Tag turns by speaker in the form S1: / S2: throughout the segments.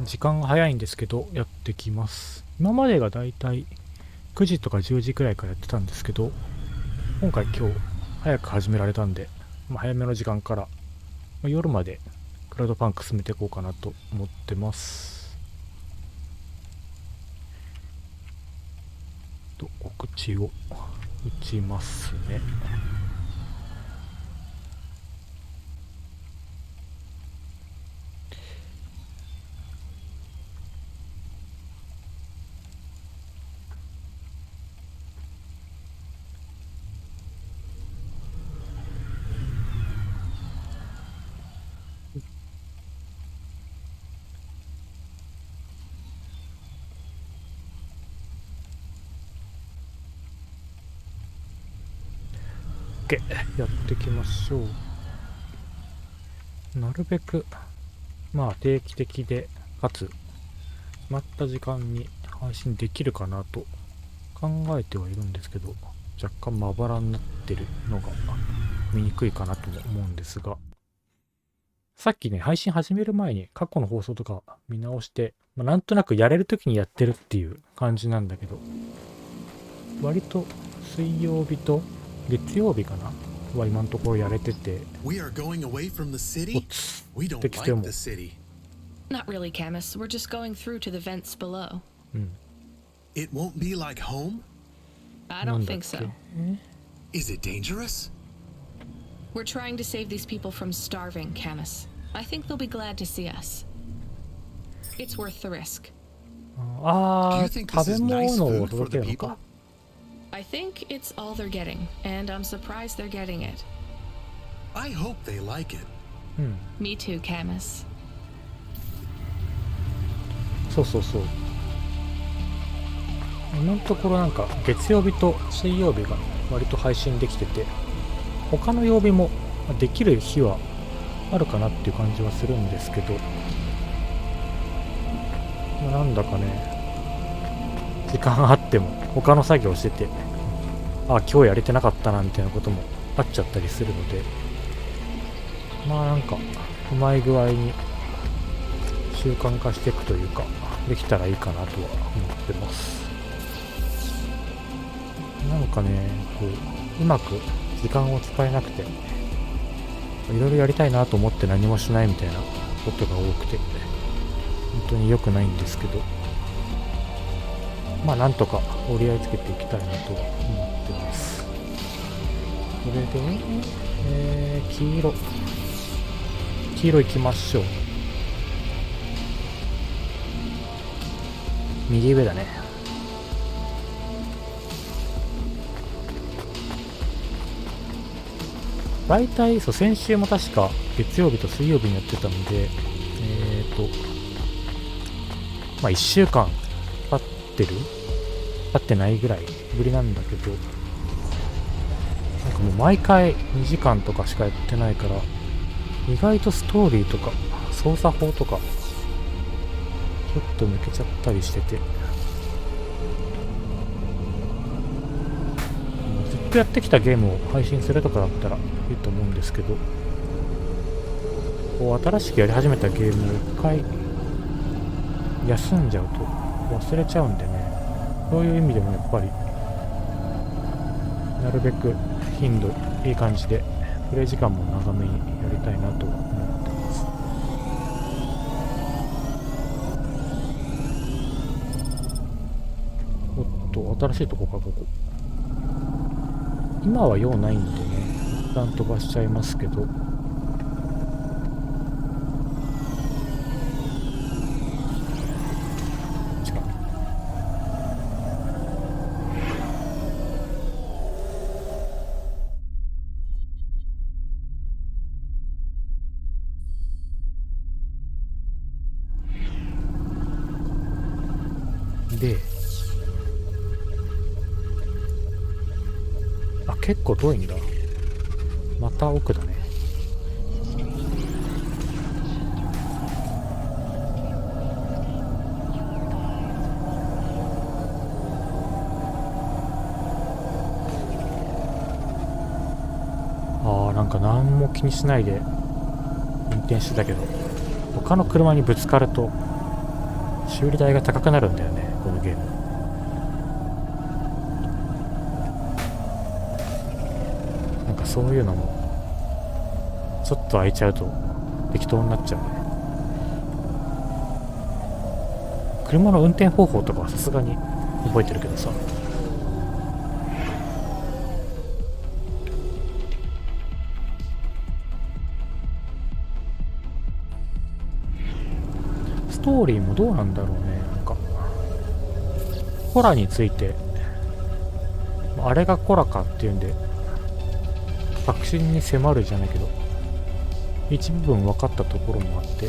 S1: 時間が早いんですけどやってきます。今までがだいたい9時とか10時くらいからやってたんですけど、今日早く始められたんで、早めの時間から、夜までクラウドパンク進めていこうかなと思ってます。告知を打ちますね。やっていきましょう。なるべく定期的でかつ決まった時間に配信できるかなと考えてはいるんですけど、若干まばらになってるのが見にくいかなとも思うんですが、さっきね、配信始める前に過去の放送とか見直して、なんとなくやれるときにやってるっていう感じなんだけど、割と水曜日と月曜日かなは今のところやれてて、おつってきても
S2: Not really, Camus. We're just going through to the vents below.
S3: It won't be like home?
S2: I don't think so.
S3: Is it dangerous?
S2: We're trying to save these people from starving, Camus. I think they'll be glad to see us. It's worth the risk.
S3: Do you think this is nice food for the people?
S2: I think it's all they're getting, and I'm surprised they're getting it.
S3: I hope they like it.
S2: Me too, Camus.
S1: そう。今のところ月曜日と水曜日が割と配信できてて、他の曜日もできる日はあるかなっていう感じはするんですけど、なんだかね、時間あっても他の作業してて、今日やれてなかったなみたいなこともあっちゃったりするので、うまい具合に習慣化していくというか、できたらいいかなとは思ってます。うまく時間を使えなくて、いろいろやりたいなと思って何もしないみたいなことが多くて、本当に良くないんですけど、なんとか折り合いつけていきたいなとは思ってます。それで、黄色行きましょう。右上だね。大体先週も確か月曜日と水曜日にやってたので、1週間経ってないぐらいぶりなんだけど、もう毎回2時間とかしかやってないから、意外とストーリーとか操作法とかちょっと抜けちゃったりしてて、ずっとやってきたゲームを配信するとかだったらいいと思うんですけど、新しくやり始めたゲームを一回休んじゃうと忘れちゃうんでね、そういう意味でもやっぱりなるべく頻度いい感じでプレイ時間も長めにやりたいなと思ってます。新しいとこか、ここ。今は用ないんでね、一旦飛ばしちゃいますけど、で、結構遠いんだ。また奥だね。何も気にしないで運転してたけど、他の車にぶつかると修理代が高くなるんだよね、このゲーム。なんかそういうのもちょっと空いちゃうと適当になっちゃうね。車の運転方法とかはさすがに覚えてるけどさ。ストーリーもどうなんだろうね。なんかコラについて、あれがコラかっていうんで確信に迫るじゃないけど、一部分分かったところもあって、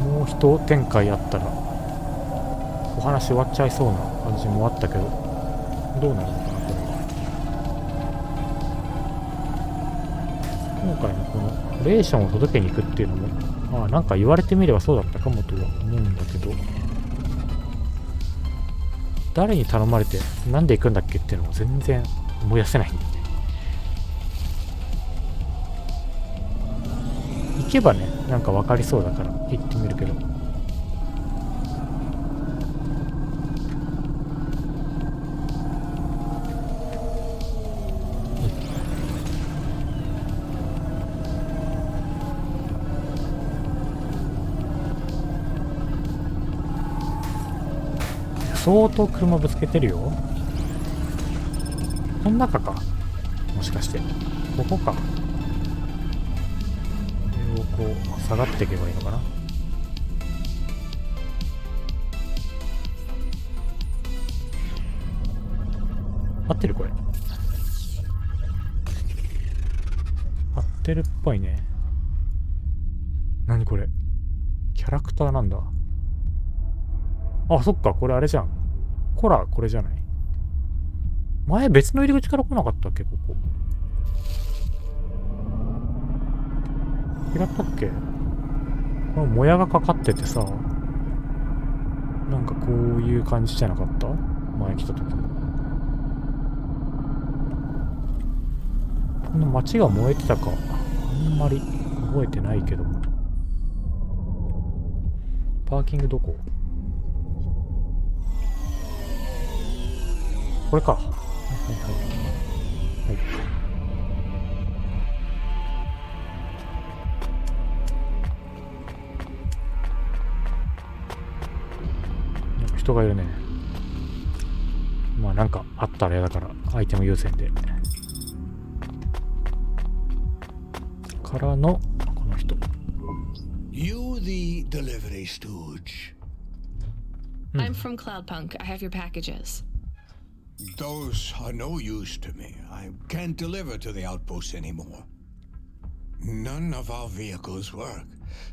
S1: もう一展開あったらお話終わっちゃいそうな感じもあったけど、どうなるのかな、これは。今回のこのレーションを届けに行くっていうのも、まあなんか言われてみればそうだったかもとは思うんだけど、誰に頼まれてなんで行くんだっけっていうのも全然思い出せないんだよね。行けばね、なんか分かりそうだから行ってみるけど、相当車ぶつけてるよ。この中か、もしかしてここか。これをこう下がっていけばいいのかな。合ってる？これ合ってるっぽいね。何これ、キャラクターなんだ。あ、そっか、これあれじゃん。コラ、これじゃない？前別の入り口から来なかったっけ、ここ。違ったっけ？このもやがかかっててさ、なんかこういう感じじゃなかった？前来た時。この街が燃えてたか、あんまり覚えてないけども。パーキングどこ？これか。はいはいはい。なんか人がいるね。まあなんかあったら嫌だからアイテム優先で。からのこの人。
S4: You the delivery stooge.
S2: I'm from Cloudpunk. I have your packages.
S4: Those are no use to me. I can't deliver to the outpost anymore. None of our vehicles work.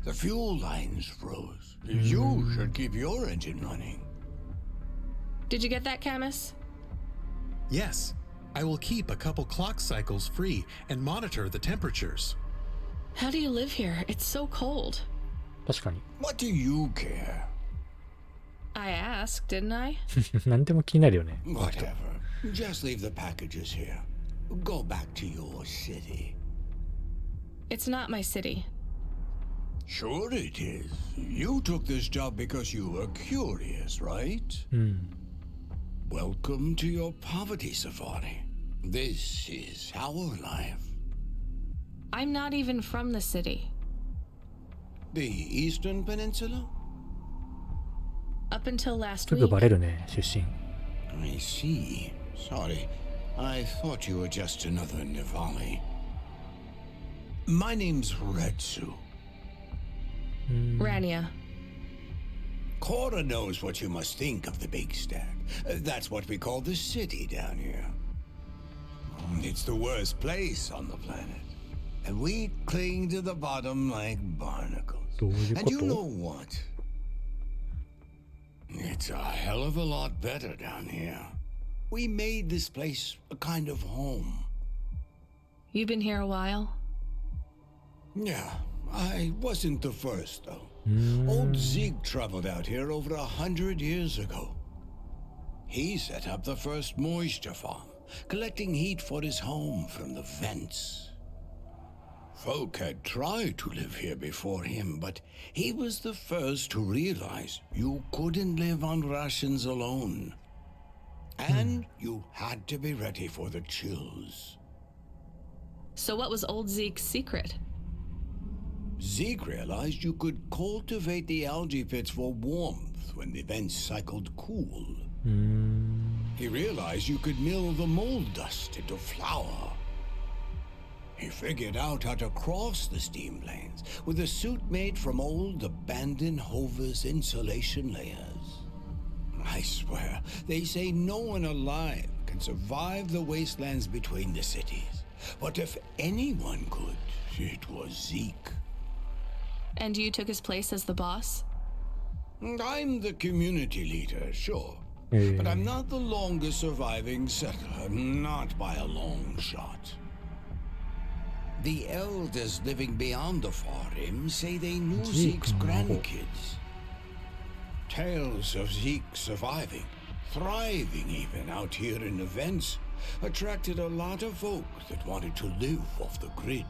S4: The fuel lines froze. You should keep your engine running.
S2: Did you get that, Camus?
S5: Yes, I will keep a couple clock cycles free and monitor the temperatures.
S2: How do you live here? It's so cold.
S1: 確かに。
S4: What do you care?
S2: I asked, didn't I?
S1: 何でも気になるよね。
S4: Whatever. Just leave the packages here. Go back to your city.
S2: It's not my city.
S4: Sure it is. You took this job because you were curious, right? Welcome to your poverty safari. This is our life.
S2: I'm not even from the city.
S4: The Eastern Peninsula?
S2: Up until last
S1: すぐ
S2: week.
S1: バレるね、出身。
S4: I see. Sorry. I thought you were just another Nivali. My name's Retsu.
S2: Rania.
S4: Cora knows what you must think of the big stack. That's what we call the city down here. It's the worst place on the planet. And we cling to the bottom like barnacles.
S1: どういう
S4: And
S1: こ
S4: you know
S1: と？
S4: what? It's a hell of a lot better down here. We made this place a kind of home.
S2: You've been here a while?
S4: Yeah, I wasn't the first, though. Old Zeke traveled out here over 100 years ago. He set up the first moisture farm, collecting heat for his home from the vents. Folk had tried to live here before him, but he was the first to realize you couldn't live on rations alone. And you had to be ready for the chills.
S2: So what was old Zeke's secret?
S4: Zeke realized you could cultivate the algae pits for warmth when the vents cycled cool. He realized you could mill the mold dust into flour. He figured out how to cross the steam planes with a suit made from old abandoned Hover's insulation layers. I swear, they say no one alive can survive the wastelands between the cities. But if anyone could, it was Zeke.
S2: And you took his place as the boss?
S4: I'm the community leader, sure. But I'm not the longest surviving settler, not by a long shot. The elders living beyond the Farim say they knew Zeke's grandkids. Tales of Zeke surviving, thriving even out here in the vents, attracted a lot of folk that wanted to live off the grid.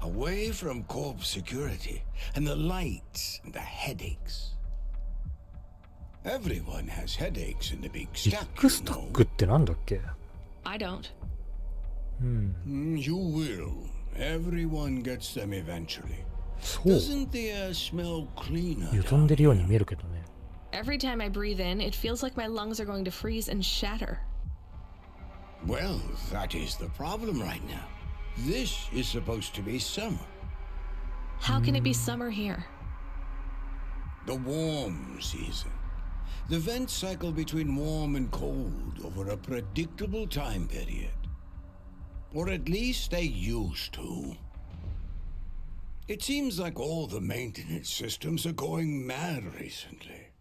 S4: Away from corp security and the lights and the headaches. Everyone has headaches in the big
S1: ビ
S4: stack,
S1: ッグスタックってなんだっけ？
S2: I don't.
S4: You will. Everyone gets them eventually.
S1: そう。
S4: Doesn't the air smell cleaner?
S1: よどんでるように見えるけどね。
S2: Every time I breathe in, it feels like my lungs are going to freeze and shatter.
S4: Well, that is the problem right now. This is supposed to be summer.
S2: How can it be summer here?
S4: The warm season. The vents cycle between warm and cold over a predictable time period. Or at least they used to. It seems like all the maintenance systems are going mad recently.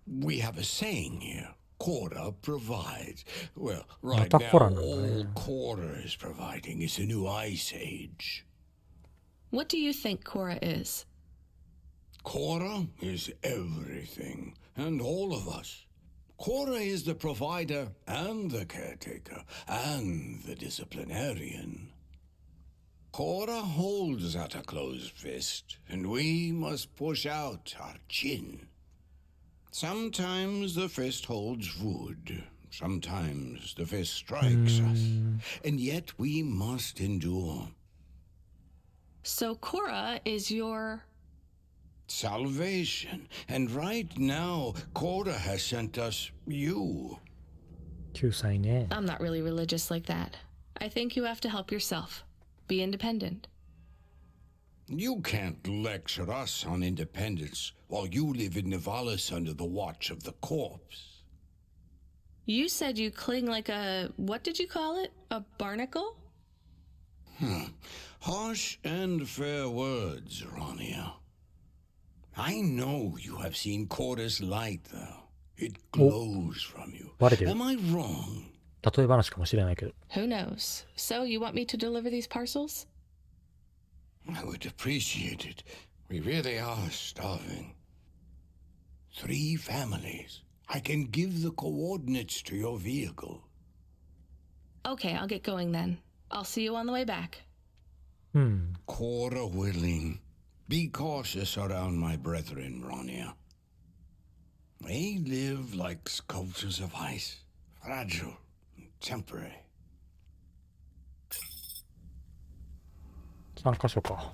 S4: We have a saying here. Cora provides. Well, right now, all Cora is providing is a new ice age.
S2: What do you think Cora is?
S4: Cora is everything, and all of us. Cora is the provider and the caretaker and the disciplinarian. Cora holds out a closed fist, and we must push out our chin. Sometimes the fist holds wood, sometimes the fist strikes us, and yet we must endure.
S2: So Cora is your...
S4: Salvation. And right now, Cora has sent us you.
S1: 救済ね。
S2: I'm not really religious like that. I think you have to help yourself. Be independent.
S4: You can't lecture us on independence while you live in Nivalis under the watch of the corpse.
S2: You said you cling like a... what did you call it? A barnacle?
S4: Harsh and fair words, Rania. I know you have seen Cora's light, though. It glows from you. Am I wrong?
S1: 例え話かもしれないけど。
S2: Who knows? So you want me to deliver these parcels?
S4: I would appreciate it. We really are starving. 3 families. I can give the coordinates to your vehicle.
S2: Okay, I'll get going then. I'll see you on the way back.
S4: Cora willing. Be cautious around my brethren, Rania. They live like sculptures of ice, fragile and temporary.
S1: 3箇所か。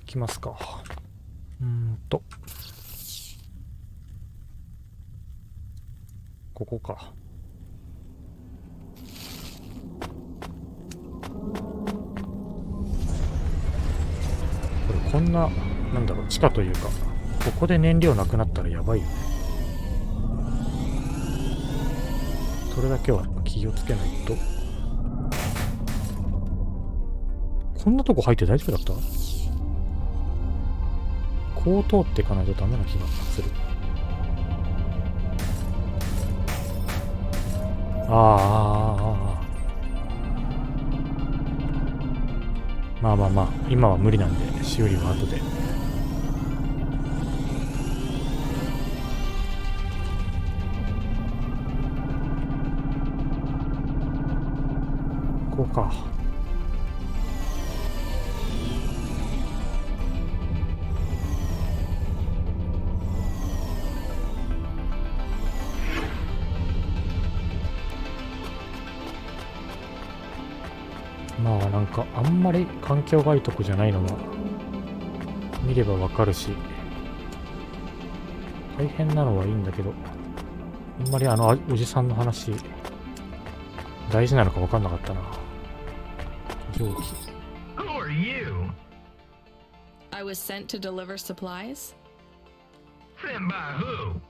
S1: 行きますか。ここか。これこんな、なんだろう、地下というか、ここで燃料なくなったらやばいよね。それだけは気をつけないと。こんなとこ入って大丈夫だった？こう通っていかないとダメな気がする。まあまあまあ、今は無理なんで、修理は後で。こうか。ああ、なんかあんまり環境がいいとこじゃないのは見ればわかるし、大変なのはいいんだけど、あんまりおじさんの話大事なのかわかんなかったな。蒸気。
S6: Who are you?
S2: I was sent to deliver supplies.
S6: Sent by who?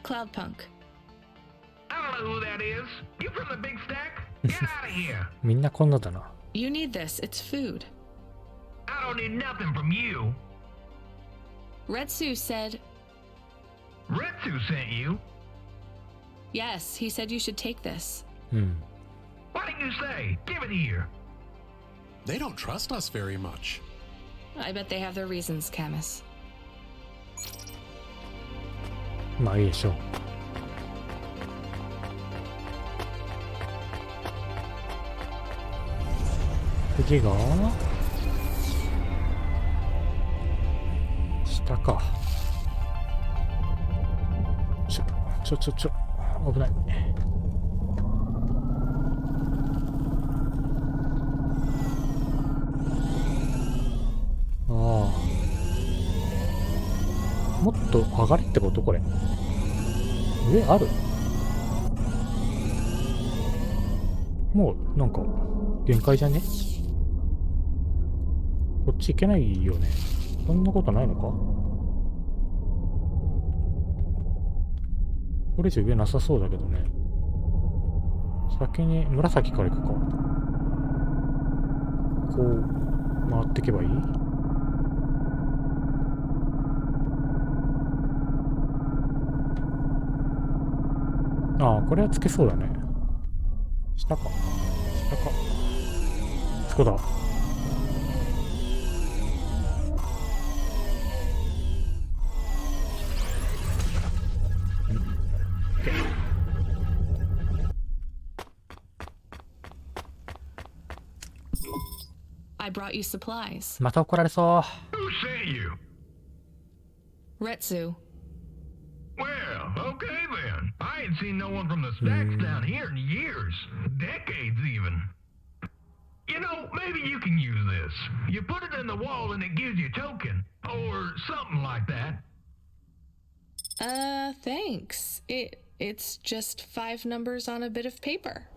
S2: Cloudpunk.
S6: I don't know who that is. You from the big stack? Get out of here.
S1: みんなこんなだな。
S2: You need this. It's food.
S6: I don't need nothing from you.
S2: Retsu said,
S6: Retsu sent you?
S2: yes, he said you should take this.
S1: うん。
S6: What did you say? Give it here.
S5: They don't trust us very much.
S2: I bet they have their reasons, Camus.
S1: まあいいでしょう。次が下か。ちょ危ない。ああ、もっと上がれってことこれ。上ある？もうなんか限界じゃね？こっち行けないよね。そんなことないのか？これ以上上なさそうだけどね。先に紫から行くか。こう回っていけばいい？ああ、これはつけそうだね。下か。そこだ。
S2: I brought you supplies.
S1: また怒られそう。
S6: Who sent you?
S2: Retsu.
S6: Well, okay then. I ain't seen no one from the stacks down here in years. Decades even. You know, maybe you can use this. You put it in the wall and it gives you a token. Or something like that.
S2: Thanks. It's just 5 numbers on a bit of paper.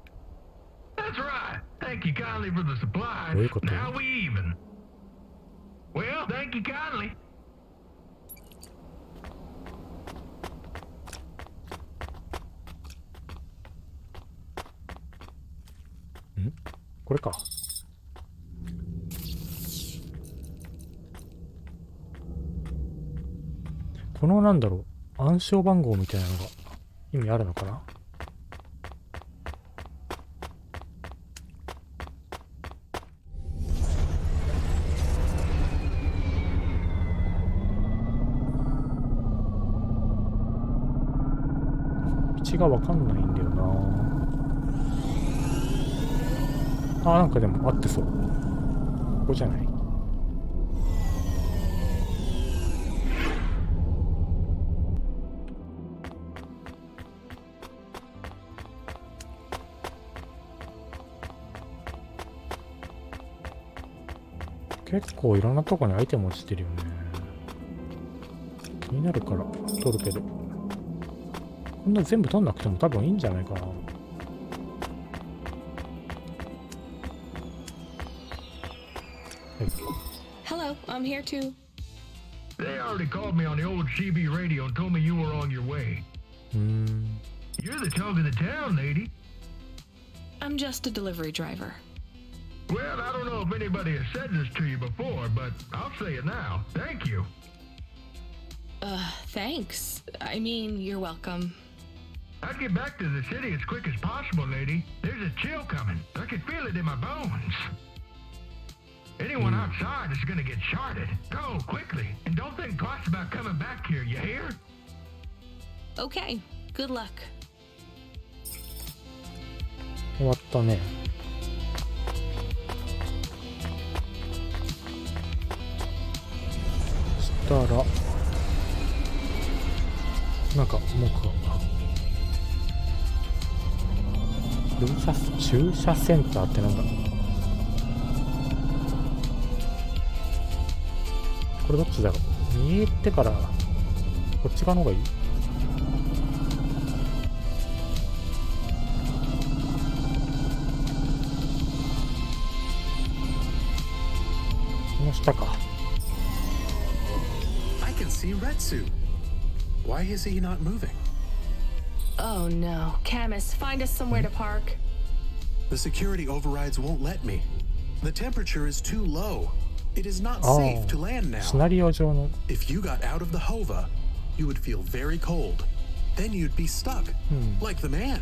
S6: That's right. Thank you kindly for the supplies.
S1: Very good.
S6: Now we even. Well, thank you kindly.
S1: これか。このなんだろう、暗証番号みたいなのが意味あるのかな？道がわかんないんだよな。あ、なんかでも合ってそう。ここじゃない？結構いろんなとこにアイテム落ちてるよね。気になるから取るけど、こんな全部取んなくても多分いいんじゃないかな。
S2: Hello, I'm here too.
S6: They already called me on the old CB radio and told me you were on your way. You're the talk of the town, lady.
S2: I'm just a delivery driver.
S6: Well, I don't know if anybody has said this to you before, but I'll say it now. Thank you.
S2: Thanks. I mean, you're welcome.
S6: I'd get back to the city as quick as possible, lady. There's a chill coming. I can feel it in my bones. Anyone outside is gonna get sharded. Go quickly, and don't think twice about coming back here, you hear?
S2: Okay, good luck.
S1: 終わったね。そしたらなんかもう駐車センターってなんだ。これどっちだろう。右行ってからこっち側の方がいい？この下か。
S5: I can see Retsu. Why is he not moving?
S2: Oh no. Camus, find us somewhere to park.
S5: The security overrides won't let me. The temperature is too low. It is not safe to land
S1: シ
S5: now.
S1: ナリオ上の
S5: If you got out of the Hova, you would feel very cold. Then you'd be stuck, like the man.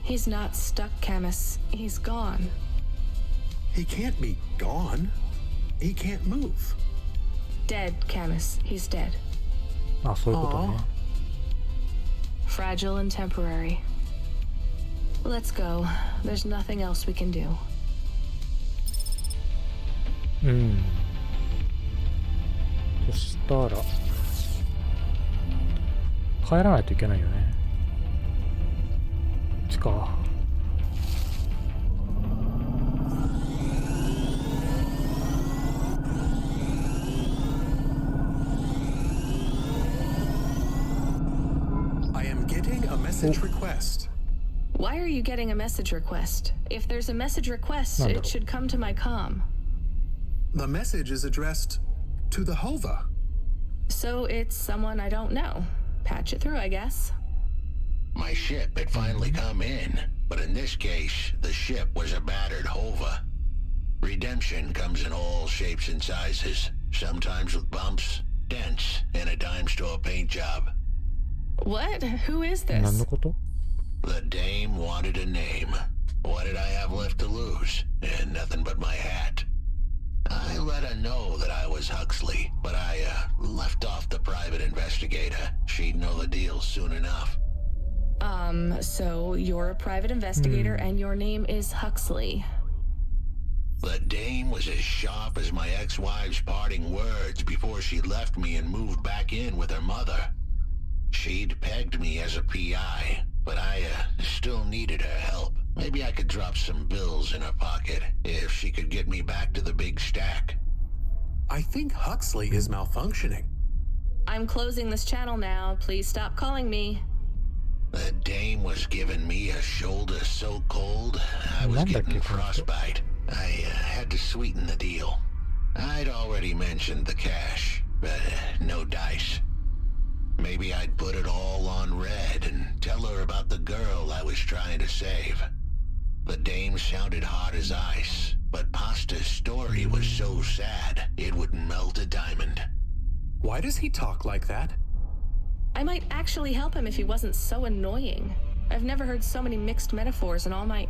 S2: He's not stuck, Camus. He's gone.
S5: He can't be gone. He can't move.
S2: Dead, Camus. He's dead.
S1: あ、そういうことね。
S2: Fragile and temporary. Let's go. There's nothing else we can do.
S1: うん。そしたら帰らないといけないよね。こっちか。
S5: I am getting a message request.
S2: Why are you getting a message request? If there's a message request, it should come to my comm.
S5: The message is addressed to the Hova.
S2: So it's someone I don't know. Patch it through, I guess.
S7: My ship had finally come in, but in this case, the ship was a battered Hova. Redemption comes in all shapes and sizes, sometimes with bumps, dents, and a dime store paint job.
S2: What? Who is
S1: 何
S2: this?
S1: のこと？
S7: The dame wanted a name. What did I have left to lose? And nothing but my hat. I let her know that I was Huxley, but I left off the private investigator. She'd know the deal soon enough.
S2: So you're a private investigator and your name is Huxley.
S7: The dame was as sharp as my ex-wife's parting words before she left me and moved back in with her mother. She'd pegged me as a PI, but I still needed her help. Maybe I could drop some bills in her pocket if she could get me back to the big stack.
S5: I think Huxley is malfunctioning.
S2: I'm closing this channel now. Please stop calling me.
S7: The dame was giving me a shoulder so cold, I was getting frostbite. I had to sweeten the deal. I'd already mentioned the cash, but no dice. Maybe I'd put it all on red and tell her about the girl I was trying to save. The dame sounded hard as ice, but Pasta's story was so sad it would melt a diamond.
S5: Why does he talk like that?
S2: I might actually help him if he wasn't so annoying. I've never heard so many mixed metaphors in all my...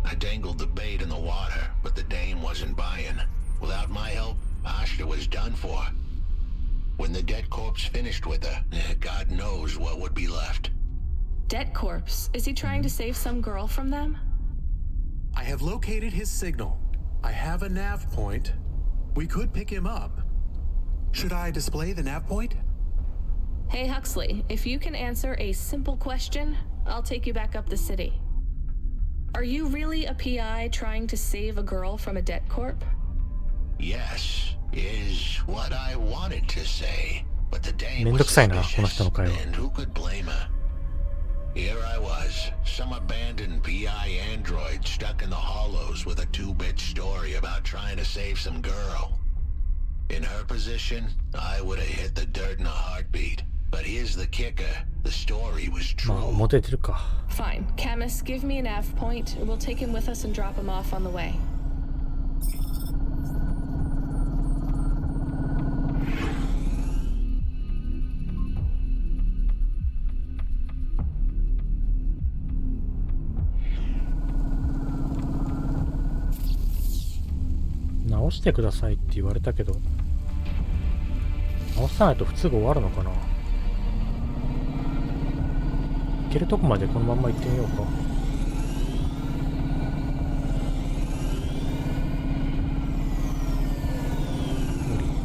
S7: I dangled the bait in the water, but the dame wasn't buying. Without my help, Pasta was done for. When the dead corpse finished with her, God knows what would be left.
S2: Debt corpse. Is he trying to save some girl from them?
S5: I have located his signal. I have a nav point. We could pick him up. Should I display the nav point?
S2: Hey Huxley, if you can answer a simple question, I'll take you back up the city. Are you really a PI trying to save a girl from a debt corp?
S7: Yes, is what I wanted to say, but the dame
S1: めんど
S7: was
S1: くさいな、この人の
S7: suspicious,
S1: 会話。
S7: and who could blame her? Here I was, some abandoned PI android stuck in the hollows with a 2-bit story about trying to save some girl. In her position, I would have hit the dirt in a heartbeat. But here's the kicker, the story was
S1: まあ
S7: true.
S1: 表出るか。
S2: Fine. Camus, give me a nav point. We'll take him with us and drop him off on the way.
S1: 「直してください」って言われたけど、直さないと不都合終わるのかな。行けるとこまでこのまんま行ってみようか。降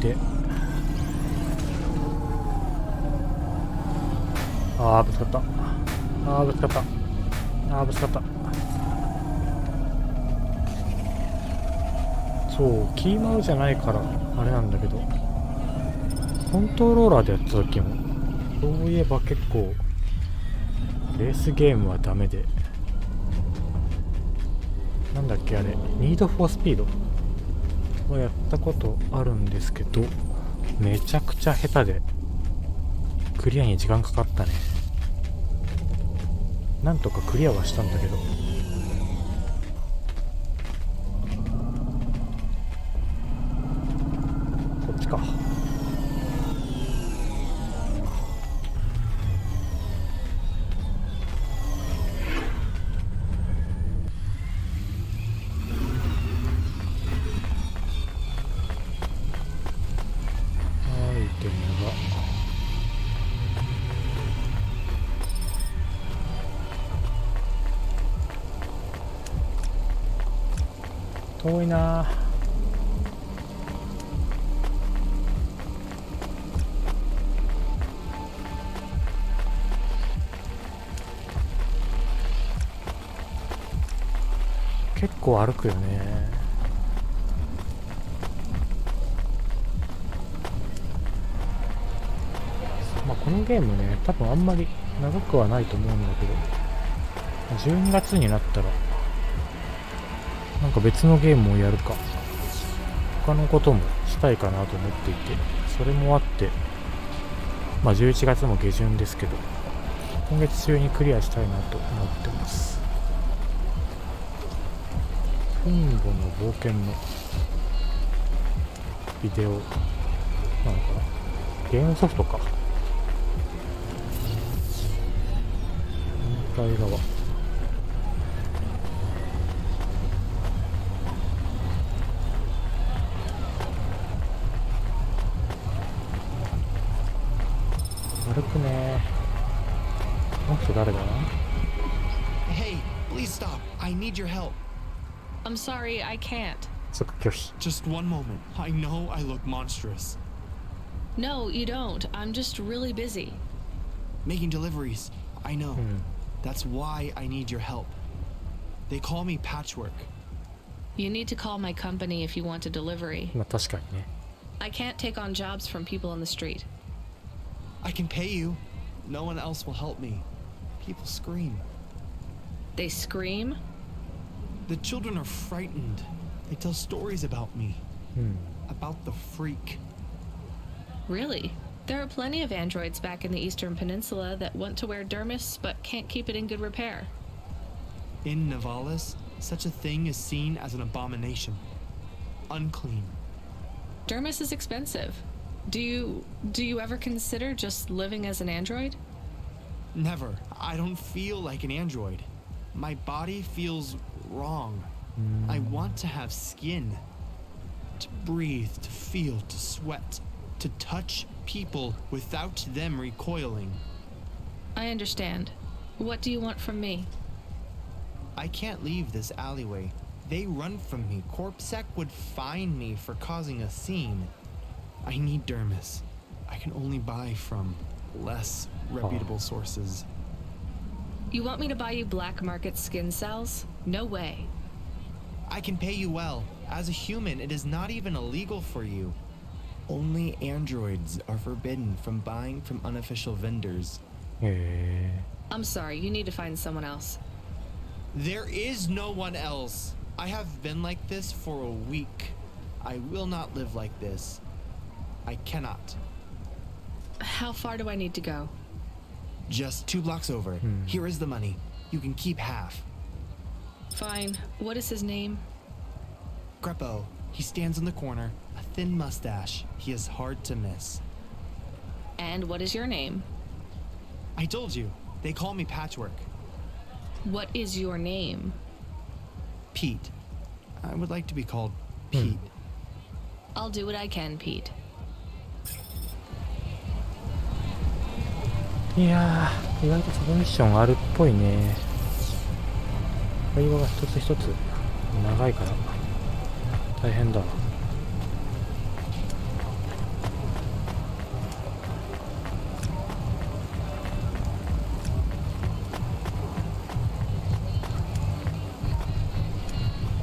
S1: りて、ああぶつかった、ああぶつかった、ああぶつかった。そうキーマウじゃないからあれなんだけど、コントローラーでやった時もそういえば結構レースゲームはダメで、なんだっけあれ、ニードフォースピードはやったことあるんですけど、めちゃくちゃ下手でクリアに時間かかったね。なんとかクリアはしたんだけど、こっちか。遠いな。結構歩くよね。まあこのゲームね、多分あんまり長くはないと思うんだけど、12月になったらなんか別のゲームをやるか他のこともしたいかなと思っていて、それもあってまあ11月も下旬ですけど、今月中にクリアしたいなと思ってます。フンボの冒険のビデオなのかな、ゲームソフトか。反対側、歩くね。この人誰だ？
S8: Hey, please stop. I need your help.
S2: I'm sorry, I can't.
S1: 即拒否。
S8: Just one moment. I know I look monstrous.
S2: No, you don't. I'm just really busy.
S8: Making deliveries. I know. That's why I need your help. They call me Patchwork.
S2: You need to call my company if you want a delivery.
S1: まあ確かにね。
S2: I can't take on jobs from people on the street.
S8: I can pay you. No one else will help me. People scream.
S2: They scream?
S8: The children are frightened. They tell stories about me. About the freak.
S2: Really? There are plenty of androids back in the Eastern Peninsula that want to wear dermis but can't keep it in good repair.
S8: In Navalis, such a thing is seen as an abomination. Unclean.
S2: Dermis is expensive. Do you ever consider just living as an android?
S8: Never. I don't feel like an android. My body feels wrong. I want to have skin. To breathe, to feel, to sweat, to touch people without them recoiling.
S2: I understand. What do you want from me?
S8: I can't leave this alleyway. They run from me. Corpsec would fine me for causing a scene. I need dermis. I can only buy from less reputable sources.
S2: You want me to buy you black market skin cells? No way.
S8: I can pay you well. As a human, it is not even illegal for you. Only androids are forbidden from buying from unofficial vendors.
S2: I'm sorry, you need to find someone else.
S8: There is no one else. I have been like this for a week. I will not live like this. I cannot.
S2: How far do I need to go?
S8: Just 2 blocks over. Here is the money. You can keep half.
S2: Fine. What is his name?
S8: Greppo. He stands in the corner. A thin mustache. He is hard to miss.
S2: And what is your name?
S8: I told you. They call me Patchwork.
S2: What is your name?
S8: Pete. I would like to be called Pete.
S2: I'll do what I can, Pete.
S1: いやー、意外とサブミッションあるっぽいね。会話が一つ一つ長いから大変だな。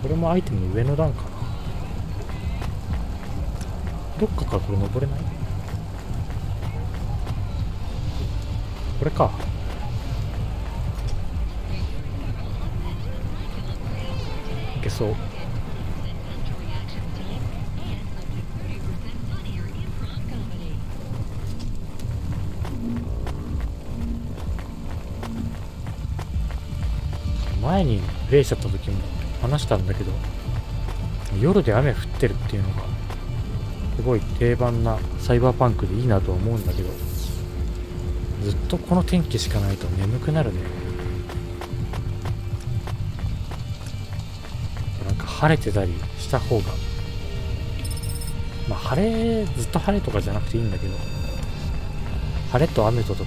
S1: これもアイテム上の段かな。どっかからこれ登れない？これか。いけそう。前にプレイしちゃった時も話したんだけど、夜で雨降ってるっていうのがすごい定番なサイバーパンクでいいなとは思うんだけど、ずっとこの天気しかないと眠くなるね。なんか晴れてたりした方が、まあずっと晴れとかじゃなくていいんだけど、晴れと雨とか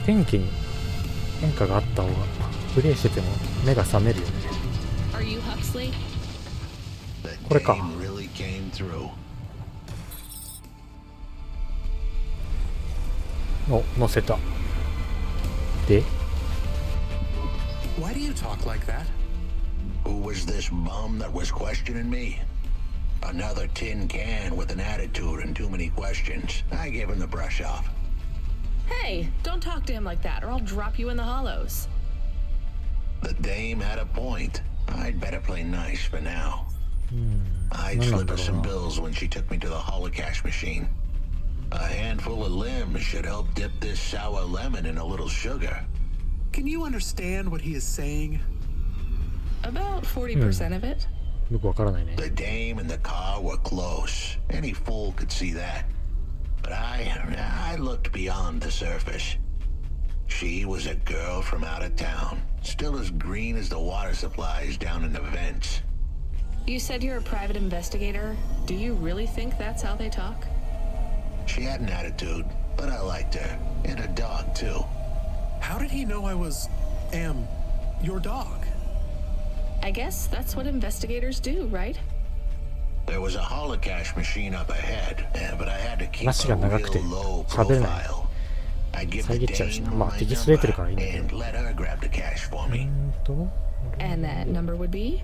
S1: 天気に変化があった方がプレイしてても目が覚めるよね。これか。お、乗せた。で
S5: Why do you talk like that?
S7: Who was this bum that was questioning me? Another tin can with an attitude and too many questions. I gave him the brush off.
S2: Hey, don't talk to him like that or I'll drop you in the hollows.
S7: The dame had a point. I'd better play nice for now. I'd slip her some bills when she took me to the holocash machine. A handful of limbs should help dip this sour lemon in a little sugar.
S5: Can you understand what he is saying?
S2: About 40% of it.
S1: よくわからないね。
S7: The dame and the car were close. Any fool could see that. But I looked beyond the surface. She was a girl from out of town, still as green as the water supplies down in the vents.
S2: You said you're a private investigator. Do you really think that's how they talk?
S7: She had an attitude, but I liked her. And a dog, too.
S5: How did he know I am your dog?
S2: I guess that's what investigators do, right?
S7: There was a holocash machine up ahead, but I had to keep
S1: 話が長くて
S7: a real low
S1: 喋れない。
S7: profile. I'd give
S1: 遮
S7: the
S1: っちゃうし、
S7: dame
S1: まあ
S7: my
S1: 敵据えてるからいいんだけ
S7: number
S1: ど。
S7: and let her grab the cash for me.
S2: And that number would be?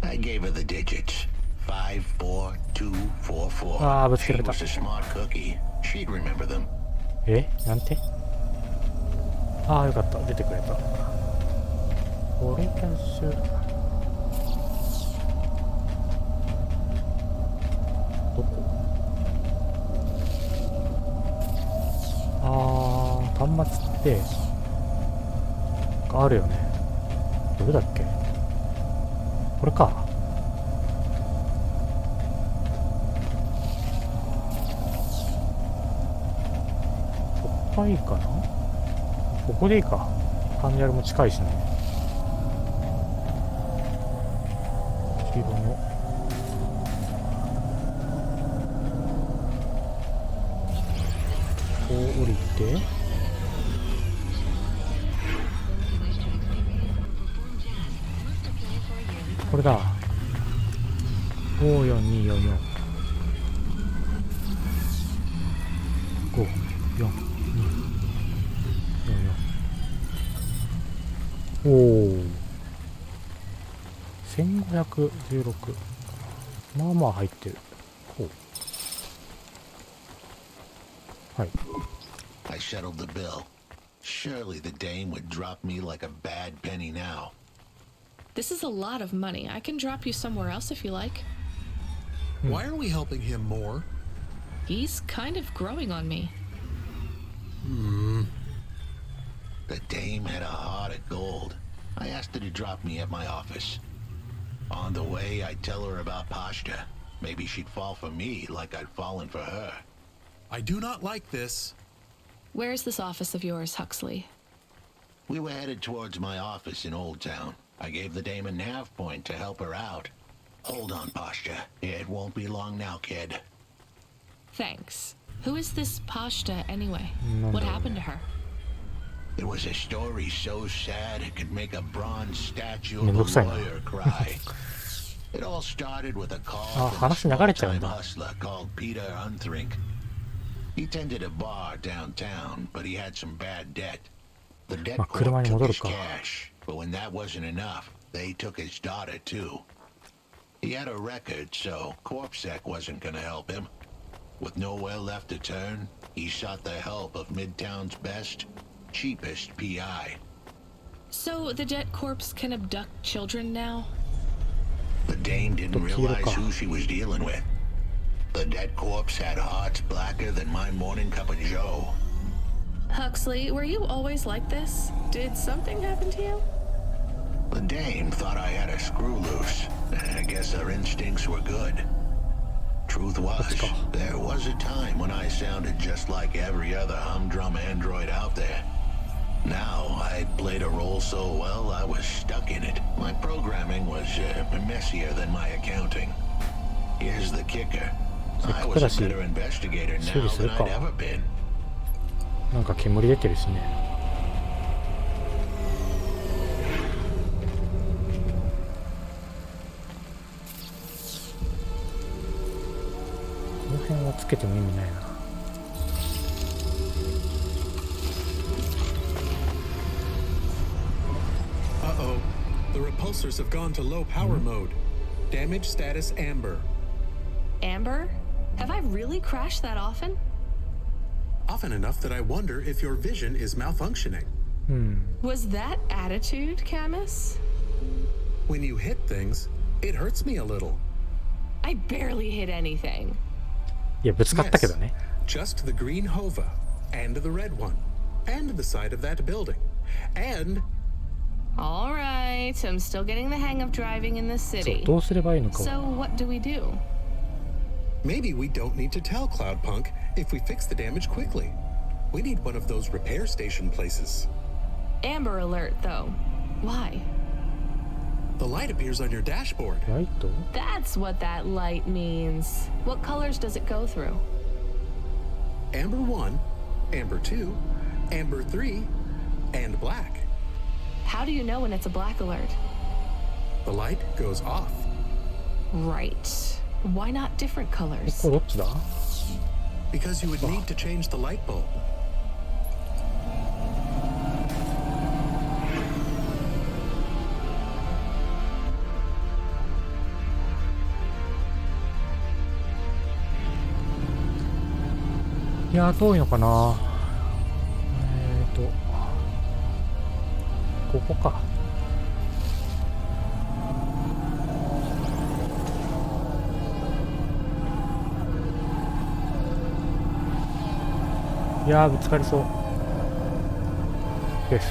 S7: I gave her the digits. 54244.
S1: Ah, but
S7: She
S1: get it
S7: was
S1: up.
S7: a smart cookie. She'd remember them.
S1: え、なんて？ああ、よかった。出てくれた。これキャッシュ。どこ？ああ、端末ってあるよね。どれだっけ？これか。ここがいいかな？ここでいいか。ターミナルも近いしね。黄色のこう降りて、これだ。54244 54244。おお、1516。まあまあ入ってる。ほう。はい。
S7: I settled the bill. Surely the dame would drop me like a bad penny now.
S2: This is a lot of money. I can drop you somewhere else if you like.
S5: Why are we helping him more?
S2: He's kind of growing on me.
S7: The dame had a heart of gold. I asked her to drop me at my office. On the way, I'd tell her about Pashta. Maybe she'd fall for me like I'd fallen for her.
S5: I do not like this.
S2: Where's this office of yours, Huxley?
S7: We were headed towards my office in Old Town. I gave the dame a nav point to help her out. Hold on, Pashta. It won't be long now, kid.
S2: Thanks. Who is this Pashta anyway? What happened to her?
S7: It was a story so sad it could make a bronze statue of
S1: It
S7: a
S1: looks like-
S7: lawyer cry. It all started with a call
S1: Ah,
S7: from a
S1: 話流れちゃうんだ。
S7: small-time hustler called Peter Unthrink. He tended a bar downtown, but he had some bad debt. The debt
S1: まあ、車
S7: court
S1: に
S7: took
S1: 戻る
S7: his
S1: か。
S7: cash, but when that wasn't enough, they took his daughter too. He had a record, so CorpSec wasn't gonna help him. With nowhere left to turn, he sought the help of Midtown's best, cheapest PI.
S2: So the debt corpse can abduct children now?
S7: The dame didn't realize who she was dealing with. The dead corpse had hearts blacker than my morning cup of joe.
S2: Huxley, were you always like this? Did something happen to you?
S7: The dame thought I had a screw loose. I guess her instincts were good. Truth was, there was a time when I sounded just like every other humdrum android out there. Now, I played a role so well, I was stuck in it. My programming was messier than my accounting. Here's the kicker. I was a better investigator now than I'd ever been.
S1: なんか煙出てるしね。この辺はつけても意味ないな。
S5: Uh-oh. The repulsors have gone to low power mode. Damage status amber.
S2: Amber? Have I really crashed that often?
S5: Often enough that I wonder if your vision is malfunctioning.
S2: Was that attitude, Camus?
S5: When you hit things, it hurts me a little.
S2: I barely hit anything.
S1: いや、ぶつかったけどね。
S5: Just the green Hova, and the red one, and the side of that building, and...
S2: All right, I'm still getting the hang of driving in the
S1: そう、
S2: city.
S1: どうすればいいのか
S2: So
S1: は。
S2: what do we do?
S5: Maybe we don't need to tell Cloudpunk if we fix the damage quickly. We need one of those repair station places.
S2: Amber alert, though. Why?
S5: The light appears on your dashboard.
S1: ライト？
S2: That's what that light means. What colors does it go through?
S5: Amber 1, Amber 2, Amber 3, and black.
S2: How do you know when it's a black alert?
S5: The light goes off.
S2: Right. Why not different
S1: こ
S2: colors?
S1: こどっちだ？
S5: Because you would need to change the light bulb.
S1: いやー、遠いのかな。ここか。いやー、ぶつかりそうです。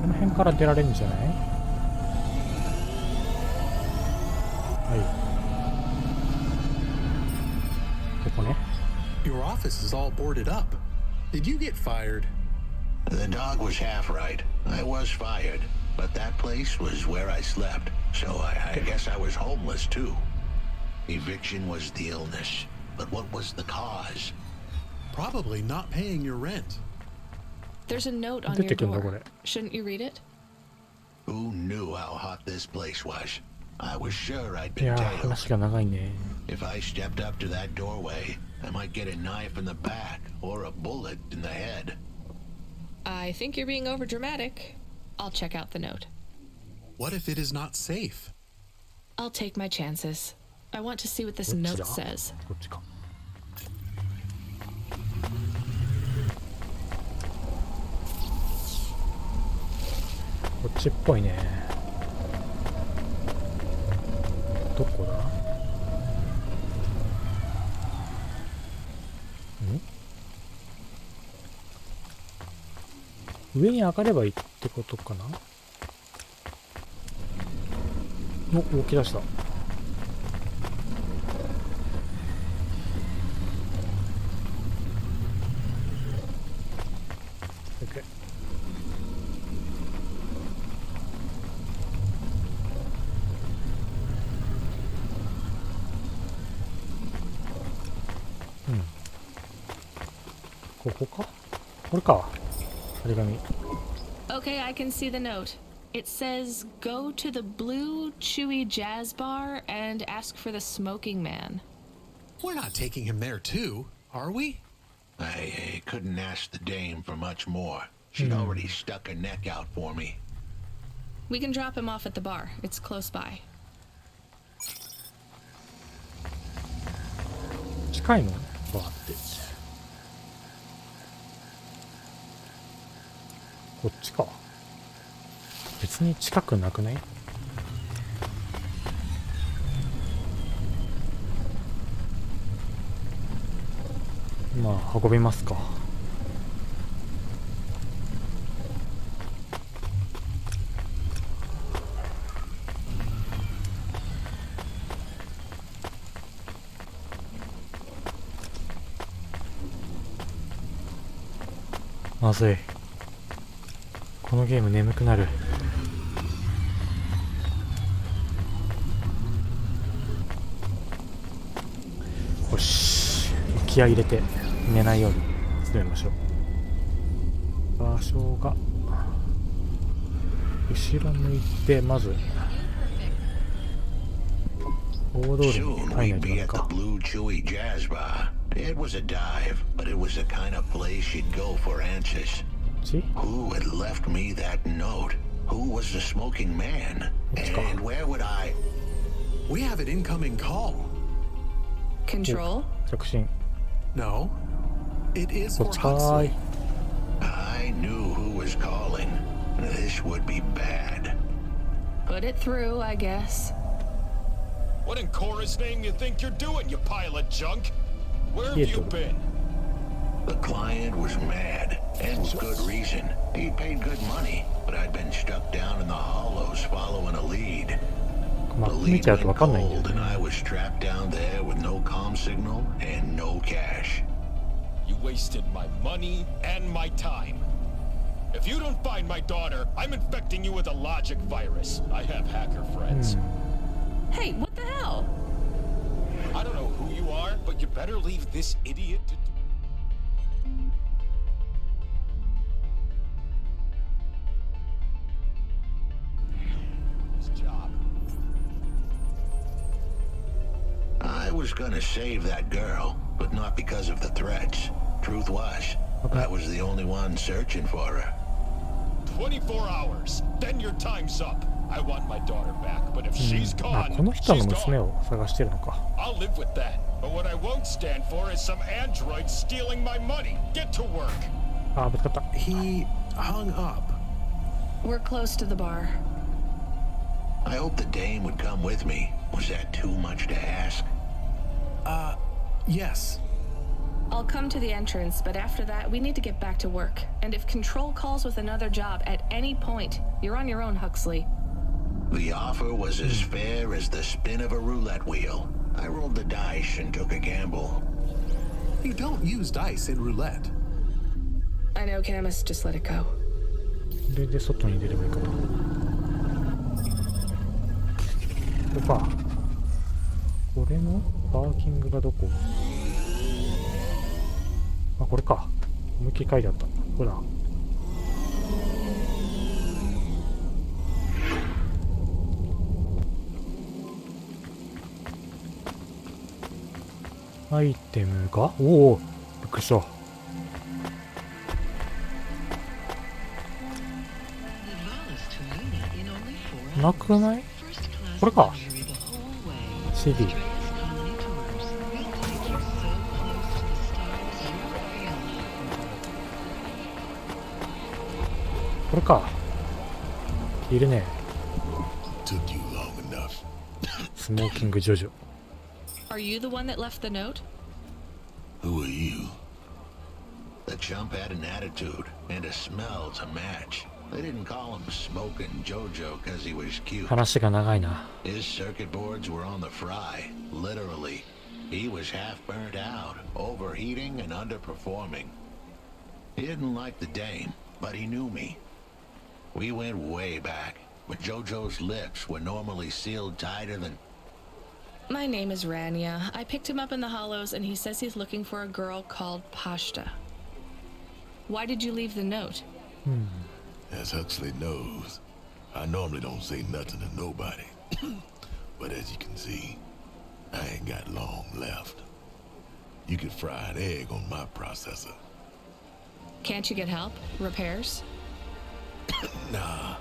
S1: この辺から出られるんじゃない？はい。ここね。
S5: Your office is all boarded up. Did you get fired?
S7: The dog was half right. I was fired, but that place was where I slept, so I guess I was homeless too. Eviction was the illness, but what was the cause?
S5: Probably not paying your rent.
S2: There's a note on
S1: 出
S2: your
S1: てくんだこ
S2: door.
S1: れ。
S2: Shouldn't you read it?
S7: Who knew how hot this place was? I was sure I'd
S1: い
S7: been
S1: やー、
S7: tailed.
S1: 話が長いね。
S7: If I stepped up to that doorway, I might get a knife in the back or a bullet in the head.
S2: I think you're being overdramatic. I'll check out the note.
S5: What if it is not safe?
S2: I'll take my chances. I want to see what this
S1: どっち
S2: note
S1: だ？
S2: says.
S1: こっちか。こっちっぽいね。どこだ？上に上がればいいってことかな？お、動き出した。OK。うん。ここか？これか。張り紙。
S2: Okay, I can see the note. It says, go to the Blue Chewy Jazz Bar and ask for the smoking man.
S5: We're not taking him there too, are we?
S7: I couldn't ask the dame for much more. She'd already stuck her neck out for me.
S2: We can drop him off at the bar. It's close by.
S1: 近いのバーって。こっちか。別に近くなくない？まあ運びますか。まずい。このゲーム眠くなる。よし、気合い入れて寝ないように進めましょう。場所が後ろ向いて、まず大通りに入らないとダメか。
S7: It was a dive, but it was the kind of place you'd go for answers.
S1: See?
S7: Who had left me that note? Who was the smoking man? And where would I...
S5: We have an incoming call.
S2: Control?
S1: 着信。
S5: No. It is
S1: こ
S5: for
S1: っちかー
S5: Huxley.
S1: い。
S7: I knew who was calling. This would be bad.
S2: Put it through, I guess.
S9: What in Cora's name you think you're doing, you pile of junk? Where have you been?
S7: The client was mad, and with good reason. He paid good money, but I'd been stuck down in the hollows following a lead.
S1: マ
S7: The
S1: ップ見
S7: lead
S1: ちゃうと
S7: went
S1: 分かんないんだよ
S7: cold,
S1: ね。
S7: and I was trapped down there with no comm signal and no cash.
S9: You wasted my money and my time. If you don't find my daughter, I'm infecting you with a logic virus. I have hacker friends.
S2: Hey, what the hell?
S9: I don't know who you are, but you better leave this idiot to do. His job.
S7: I was gonna save that girl, but not because of the threats. Truth was, I was the only one searching for her.
S9: 24 hours. Then your time's up. I want my daughter back, but if she's
S1: あ、
S9: gone,
S1: この人の
S9: she's
S1: 娘
S9: gone.
S1: を探してるのか。
S9: I'll live with that. But what I won't stand for is some android stealing my money. Get to work.
S1: あ、ぶつかった。
S5: He hung up.
S2: We're close to the bar.
S7: I hope the dame would come with me. Was that too much to ask?
S5: Yes.
S2: I'll come to the entrance, but after that, we need to get back to work. And if Control calls with another job at any point, you're on your own, Huxley.
S7: The offer was as fair as the spin of a roulette wheel. I rolled the dice and took a gamble.
S5: You don't use dice in roulette.
S2: I know, Camus, just let it go.
S1: これで外に出ればいいかな。ここか。これのパーキングがどこ？あ、これか。思いっきり書いてあった。ほら。アイテムが、おお、びっくりした。なくない？これか。CD。これか。いるね。
S4: Took you long enough.
S1: スモーキングジョジョ。
S2: Are you the one that left the note?
S4: Who are you?
S7: The chump had an attitude and a smell to match. They didn't call him Smoking Jojo because he was cute.
S1: 話が長いな。
S7: His circuit boards were on the fry, literally. He was half burnt out, overheating and underperforming. He didn't like the dame, but he knew me. We went way back, but Jojo's lips were normally sealed tighter than...
S2: My name is Rania. I picked him up in the hollows, and he says he's looking for a girl called Pashta. Why did you leave the note?
S4: As Huxley knows, I normally don't say nothing to nobody. But as you can see, I ain't got long left. You could fry an egg on my processor.
S2: Can't you get help? Repairs?
S4: Nah,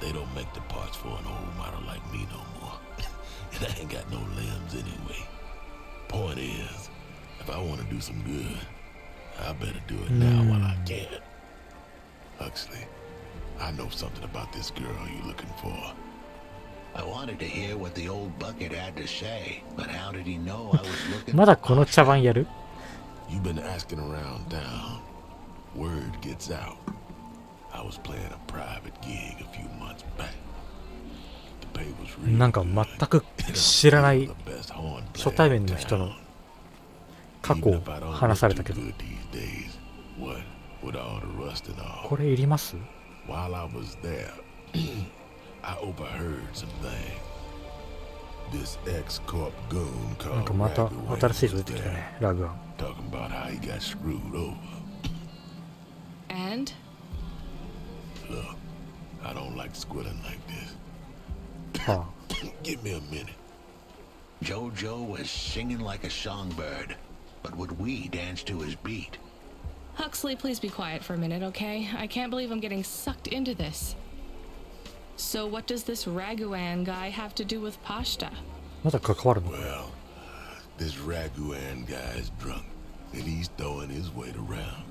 S10: They don't make the parts for an old model like me no more. And I ain't got no limbs anyway. Point is, if I want to do some good, I better do it now while I can. Huxley, I know something about this girl you're looking for.
S7: I wanted to hear what the old bucket had to say, but how did he know I was looking?
S1: まだこの茶番やる?
S10: You've been asking around town. Word gets out. I was playing a private gig a few months back. The pay was real.
S1: なんか全く知らない初対面の人の過去を話されたけど。これいります?
S10: While I was there, I overheard some things. This ex-corp goon called
S1: なんかまた新しい人出てきたね、ラグアン。
S10: Talking about how he got screwed over.
S2: And?
S10: Look, I don't like squilling like this. Give me a minute.
S7: Jojo was singing like a songbird, but would we dance to his beat?
S2: Huxley, please be quiet for a minute, okay? I can't believe I'm getting sucked into this. So what does this Raguan guy have to do with Pashta?
S1: まだ関わるの?
S10: Well, this Raguan guy is drunk, and he's throwing his weight around.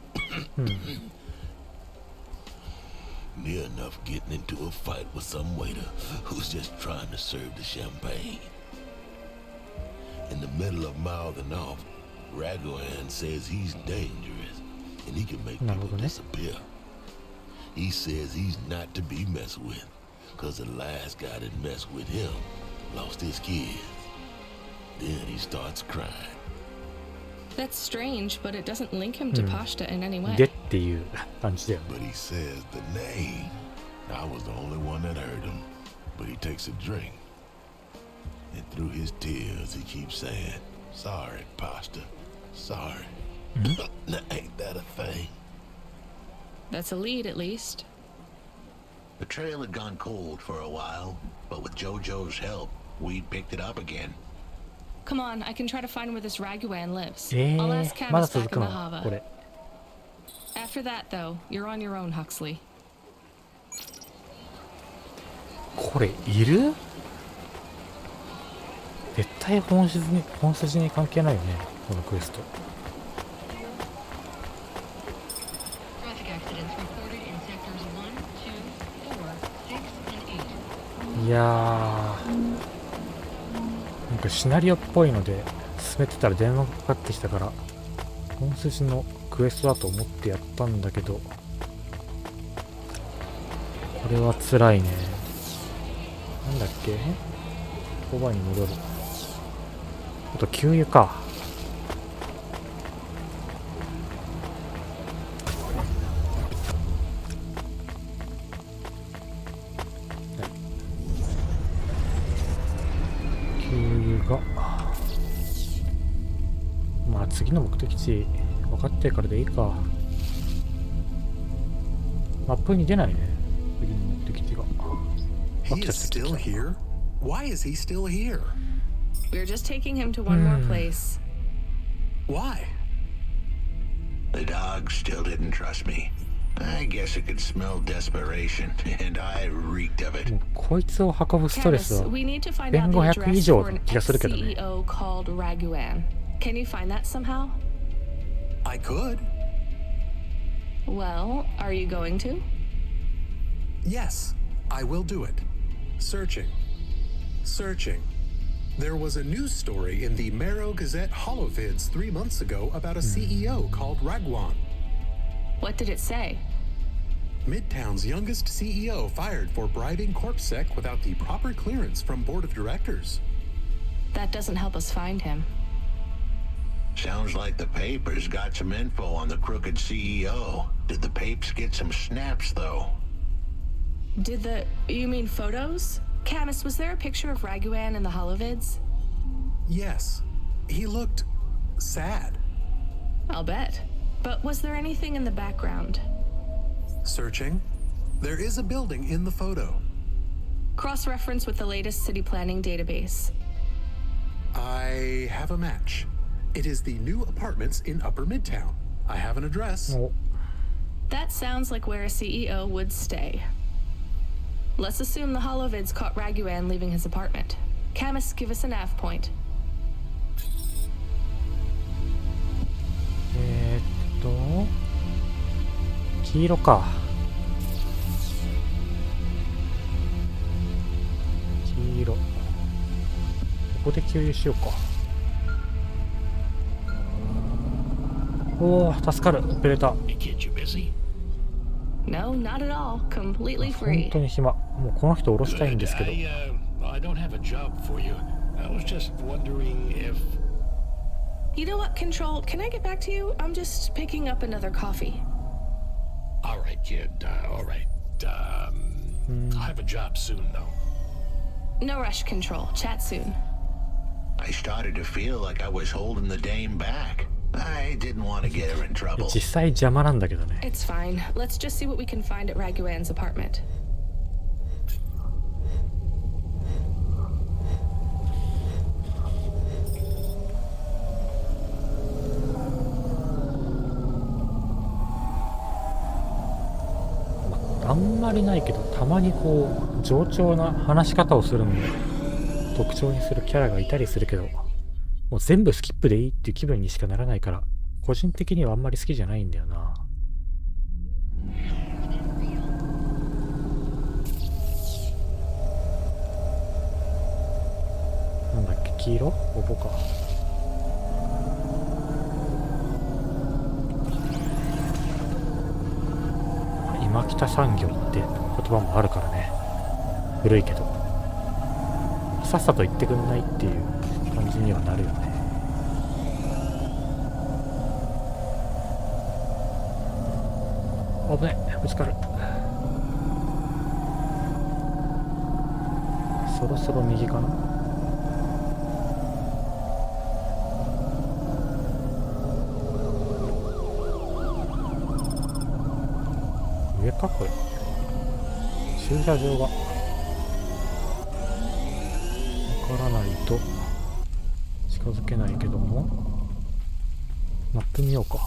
S10: Near enough getting into a fight with some waiter who's just trying to serve the champagne. In the middle of mouthing off, Raguan says he's dangerous and he can make people disappear. He says he's not to be messed with, cause the last guy that messed with him lost his kids. Then he starts crying.
S2: That's strange, but it doesn't link him to Pashta in any way.
S1: でっていう感じだよね。
S10: But he says the name. I was the only one that heard him, but he takes a drink. And through his tears, he keeps saying, "Sorry, Pasta. Sorry." Now, ain't that a thing?
S2: That's a lead, at least.
S7: The trail had gone cold for a while, but with Jojo's help, we picked it up again.
S2: Come on, I can try to find where this Raguan lives.
S1: ま
S2: I'll
S1: だ
S2: ask Camus
S1: 続
S2: back
S1: く
S2: in
S1: の
S2: the Hava.
S1: これ。
S2: After that, though, you're on your own, Huxley.
S1: これいる? 絶対本筋に関係ないよね、このクエスト。いやー、なんかシナリオっぽいので進めてたら電話がかかってきたから本筋のクエストだと思ってやったんだけど、これは辛いね。なんだっけ、コバに戻る。あと給油か。まあ次の目的地分かってからでいいか。マップに出ないね、次の目的地が。
S5: He is still here? Why is he still here?
S2: We're just taking him to one more place.
S5: Why?
S7: The dog still didn't trust me. I guess it could smell desperation, and I reeked of it.
S1: もうこいつを運ぶストレス
S2: Camus,
S1: は
S2: we need to find out the
S1: 1500 以
S2: address
S1: 上
S2: for
S1: の
S2: an
S1: 気がするけどね。
S2: ex-CEO called Raguan. Can you find that somehow?
S5: I could.
S2: Well, are you going to?
S5: Yes, I will do it. Searching. Searching. There was a news story in the Marrow Gazette Holovids 3 months ago about a CEO called Raguan.
S2: What did it say?
S5: Midtown's youngest CEO fired for bribing CorpSec without the proper clearance from board of directors.
S2: That doesn't help us find him.
S7: Sounds like the papers got some info on the crooked CEO. Did the papes get some snaps, though?
S2: You mean photos? Camus, was there a picture of Raguan in the Holovids?
S5: Yes. He looked sad.
S2: I'll bet. But was there anything in the background?
S5: Searching. There is a building in the photo.
S2: Cross-reference with the latest city planning database.
S5: I have a match. It is the new apartments in Upper Midtown. I have an address.
S2: That sounds like where a CEO would stay. Let's assume the holovids caught Raguan leaving his apartment. Camus, give us a nav point.
S1: 黄色か。黄色。ここで給油しようか。おお、助かる。オペレーター。
S2: No, not at all. Completely
S1: 本
S2: free.
S1: 当に暇。もうこの人降ろしたいんですけど。
S10: I don't have a job for you. I was just wondering if...
S2: You know what, Control? Can I get back to you? I'm just picking up another coffee.
S10: All right, kid. All right. I'll have a job soon, though.
S2: No rush, Control. Chat soon.
S7: I started to feel like I was holding the dame back. I didn't want to get her in trouble.
S1: 実際邪魔なんだけどね。
S2: It's fine. Let's just see what we can find at Raguan's apartment.
S1: あんまりないけど、たまにこう冗長な話し方をするのを特徴にするキャラがいたりするけど、もう全部スキップでいいっていう気分にしかならないから、個人的にはあんまり好きじゃないんだよな。なんだっけ、黄色？ここか。今北産業って言葉もあるからね。古いけどさっさと言ってくんないっていう感じにはなるよね。危ない、ぶつかる。そろそろ右かな。上かこれ。駐車場がわからないと近づけないけども、マップ見ようか。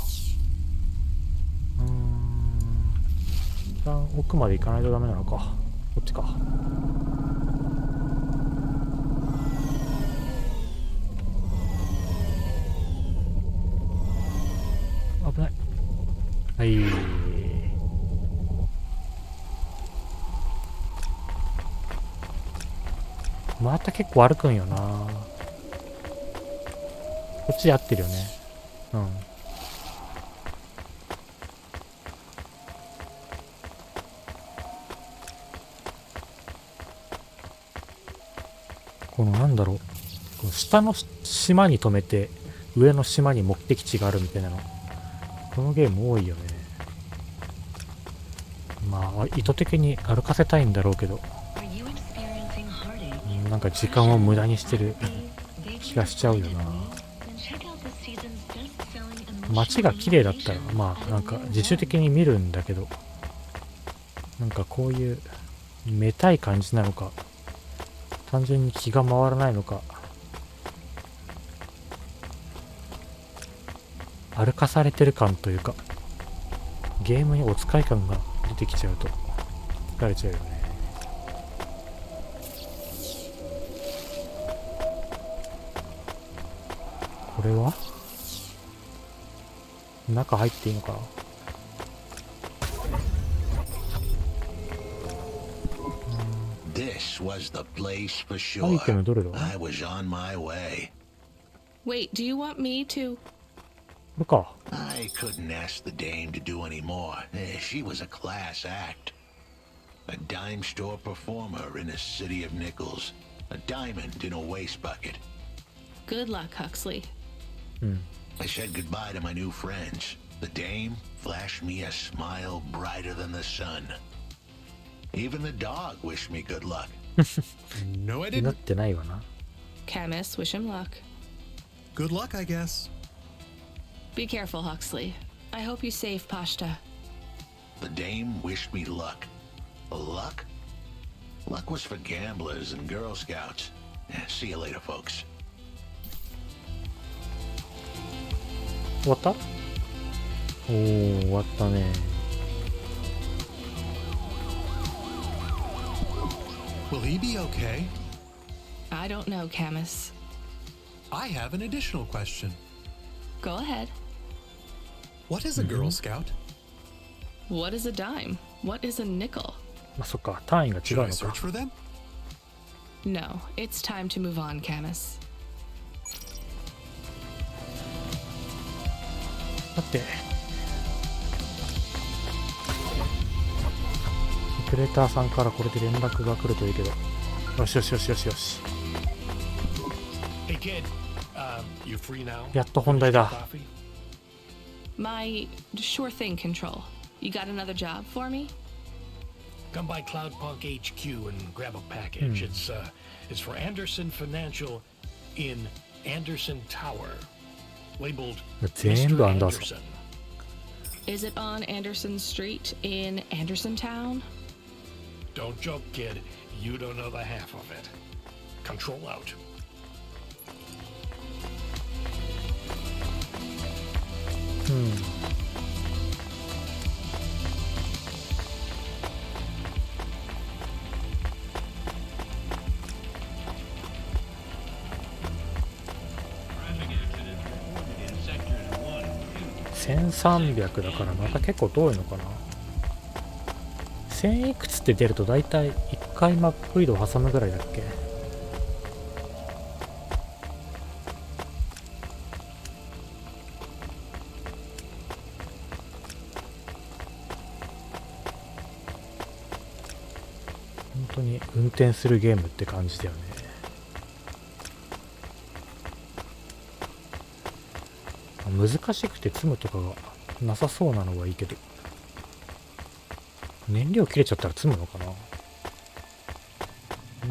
S1: 一旦奥まで行かないとダメなのか。こっちか。危ない。はい。また結構歩くんよな。こっちで合ってるよね。うん。このなんだろう。この下の島に止めて上の島に目的地があるみたいなの。このゲーム多いよね。まあ意図的に歩かせたいんだろうけど。なんか時間を無駄にしてる気がしちゃうよな。街が綺麗だったらまあなんか自主的に見るんだけど、なんかこういうめたい感じなのか、単純に気が回らないのか、歩かされてる感というか、ゲームにお使い感が出てきちゃうと疲れちゃうよね。これは中入っていいのかな。アイテムどれだ？
S2: Wait, do you want me to?
S1: これか。
S7: I couldn't ask the dame to do any more. She was a class act. A dime store performer in a city of nickels. A diamond in a waste bucket.
S2: Good luck, Huxley.
S7: I said goodbye to my new friends. The dame flashed me a smile brighter than the sun. Even the dog wished me good luck.
S5: No, I
S1: なっ
S5: didn't.
S1: てないわな。
S2: Camus, wish him luck.
S5: Good luck, I guess.
S2: Be careful, Huxley. I hope you save Pashta.
S7: The dame wished me luck. Luck? Luck was for gamblers and Girl Scouts. See you later, folks.
S1: 終わった？おー、終わったね。
S5: Will he be okay?
S2: I don't know, Camus.
S5: I have an additional question.
S2: Go ahead.
S5: What is a Girl Scout?
S2: What is a dime? What is a nickel?
S1: まあそっか、単位が違
S5: Should
S1: う
S5: I
S1: の
S5: search
S1: か。
S5: for them?
S2: No, it's time to move on, Camus.
S1: だってオペレーターさんからこれで連絡が来るといいけど、よしよしよしよしよし。
S10: Hey kid, you free now?
S1: やっと本題だ。
S2: My sure thing control. You got another job for me?
S10: Come by Cloudpunk HQ and grab a package. It's for Anderson Financial in Anderson Tower, labeled
S1: 全部
S10: Mr.
S1: アンダーソン。
S10: Anderson.
S2: Is it on Anderson Street in Anderson Town?
S10: Don't joke, kid. You don't know the half of it. Control out. 1300だからまた結構遠いのかな。1000いくつって出ると大体1回マップ移動挟むぐらいだっけ。本当に運転するゲームって感じだよね。難しくて積むとかがなさそうなのはいいけど、燃料切れちゃったら積むのかな。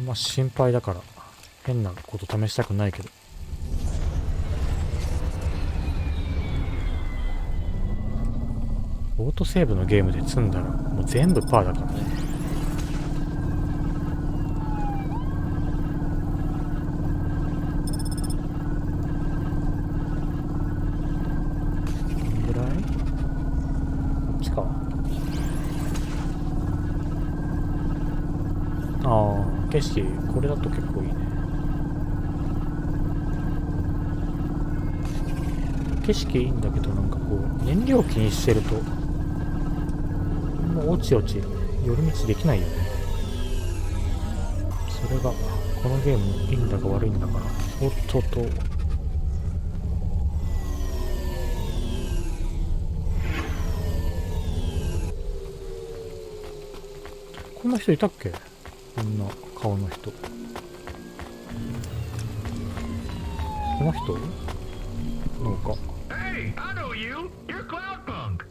S10: まあ心配だから変なこと試したくないけど。オートセーブのゲームで積んだらもう全部パーだからね。景色これだと結構いいね。景色いいんだけど、なんかこう燃料気にしてるともうおちおち寄り道できないよね。それがこのゲームのいいんだか悪いんだから。おっとっと、こんな人いたっけ。こんな顔の人。この人のか。
S6: Hey, I know you. You're Cloudpunk.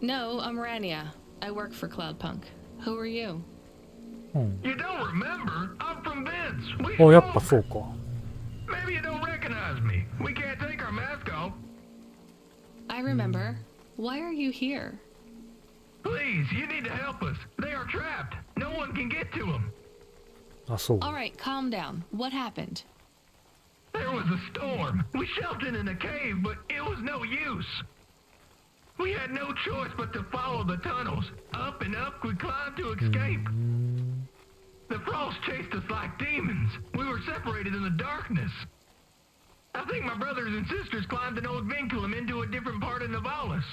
S2: No, I'm Rania. I work for Cloudpunk. Who are you?
S6: You don't remember? I'm from Vince.
S1: お、やっぱそうか。
S6: Maybe you don't recognize me. We can't take our mask off.
S2: I remember. Why are you here?
S6: Please, you need to help us. They are trapped. No one can get to them.
S1: あ、そう。
S2: All right, calm down. What happened?
S6: There was a storm. We sheltered in a cave, but it was no use. We had no choice but to follow the tunnels. Up and up, we climbed to escape. The frost chased us like demons. We were separated in the darkness. I think my brothers and sisters climbed an old vinculum into a different part of Navalis.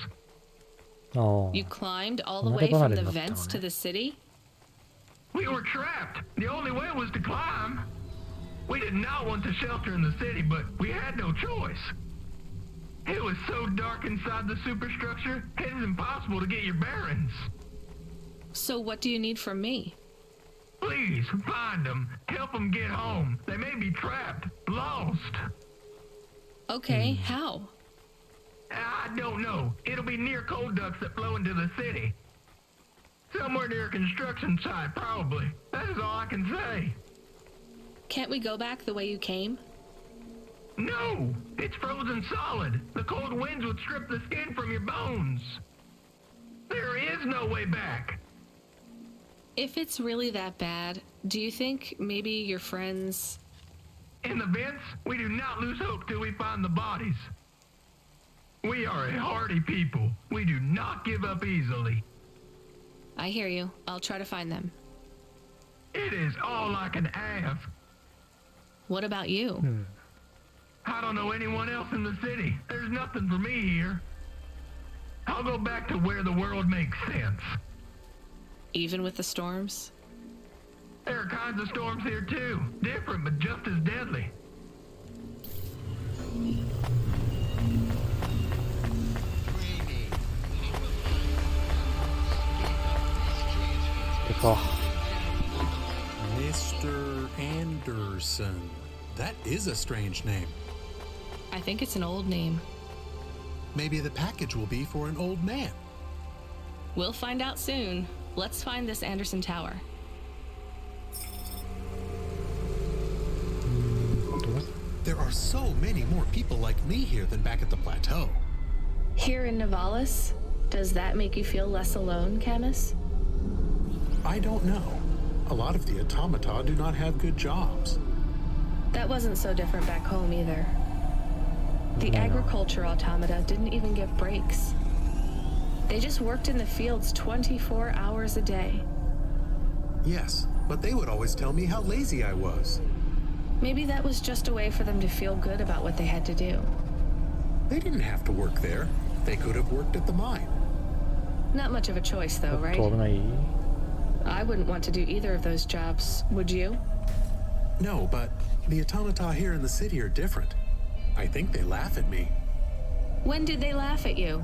S2: You climbed all the way from the vents to the city?
S6: We were trapped. The only way was to climb. We did not want to shelter in the city, but we had no choice. It was so dark inside the superstructure, it is impossible to get your bearings.
S2: So what do you need from me?
S6: Please, find them. Help them get home. They may be trapped, lost.
S2: Okay, how?
S6: I don't know. It'll be near coal ducts that flow into the city. Somewhere near a construction site, probably. That is all I can say.
S2: Can't we go back the way you came?
S6: No! It's frozen solid. The cold winds would strip the skin from your bones. There is no way back.
S2: If it's really that bad, do you think maybe your friends...
S6: In the vents, we do not lose hope till we find the bodies. We are a hardy people. We do not give up easily.
S2: I hear you. I'll try to find them.
S6: It is all I can ask.
S2: What about you?
S6: I don't know anyone else in the city. There's nothing for me here. I'll go back to where the world makes sense.
S2: Even with the storms?
S6: There are kinds of storms here too. Different, but just as deadly.
S1: てか。
S5: Mr. Anderson. That is a strange name.
S2: I think it's an old name.
S5: Maybe the package will be for an old man.
S2: We'll find out soon. Let's find this Anderson Tower.
S5: There are so many more people like me here than back at the plateau.
S2: Here in Nivalis? Does that make you feel less alone, Camus?
S5: I don't know. A lot of the automata do not have good jobs.
S2: That wasn't so different back home either. The agriculture automata didn't even get breaks. They just worked in the fields 24 hours a day.
S5: Yes, but they would always tell me how lazy I was.
S2: Maybe that was just a way for them to feel good about what they had to do.
S5: They didn't have to work there. They could have worked at the mine.
S2: Not much of a choice though, right? I wouldn't want to do either of those jobs, would you?
S5: No, but the automata here in the city are different. I think they laugh at me.
S2: When did they laugh at you?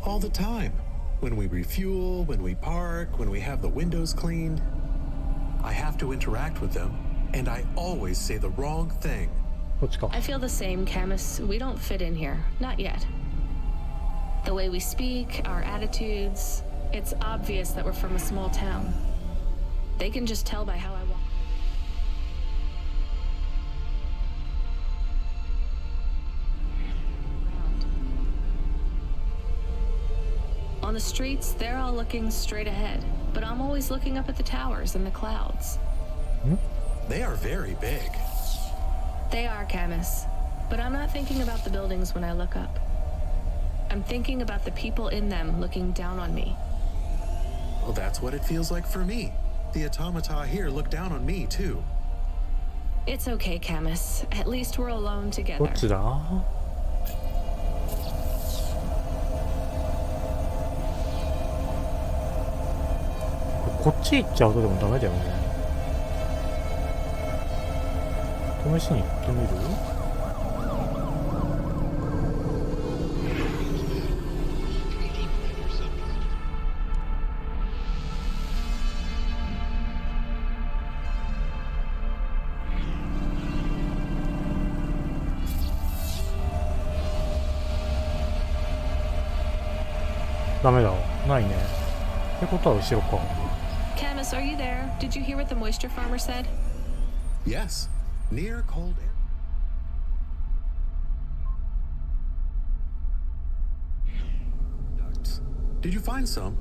S5: All the time. When we refuel, when we park, when we have the windows cleaned. I have to interact with them, and I always say the wrong thing.
S2: I feel the same, Camus. We don't fit in here. Not yet. The way we speak, our attitudes, it's obvious that we're from a small town. They can just tell by how I walk. On the streets, they're all looking straight ahead, but I'm always looking up at the towers and the clouds.
S5: They are very big.
S2: They are, Camus, but I'm not thinking about the buildings when I look up. I'm thinking about the people in them looking down on me.
S5: Well, that's what it feels like for me. The automata here look down on me, too.
S2: It's okay, Camus. At least we're alone together.
S1: どっちだ? こっち行っちゃうとでもダメだよね。試しに行ってみる？ダメだわ。ないね。ってことは後ろか。
S2: Camus, are you there? Did you hear what the moisture farmer said?
S5: Yes. Near cold air. Ducts. Did you find some?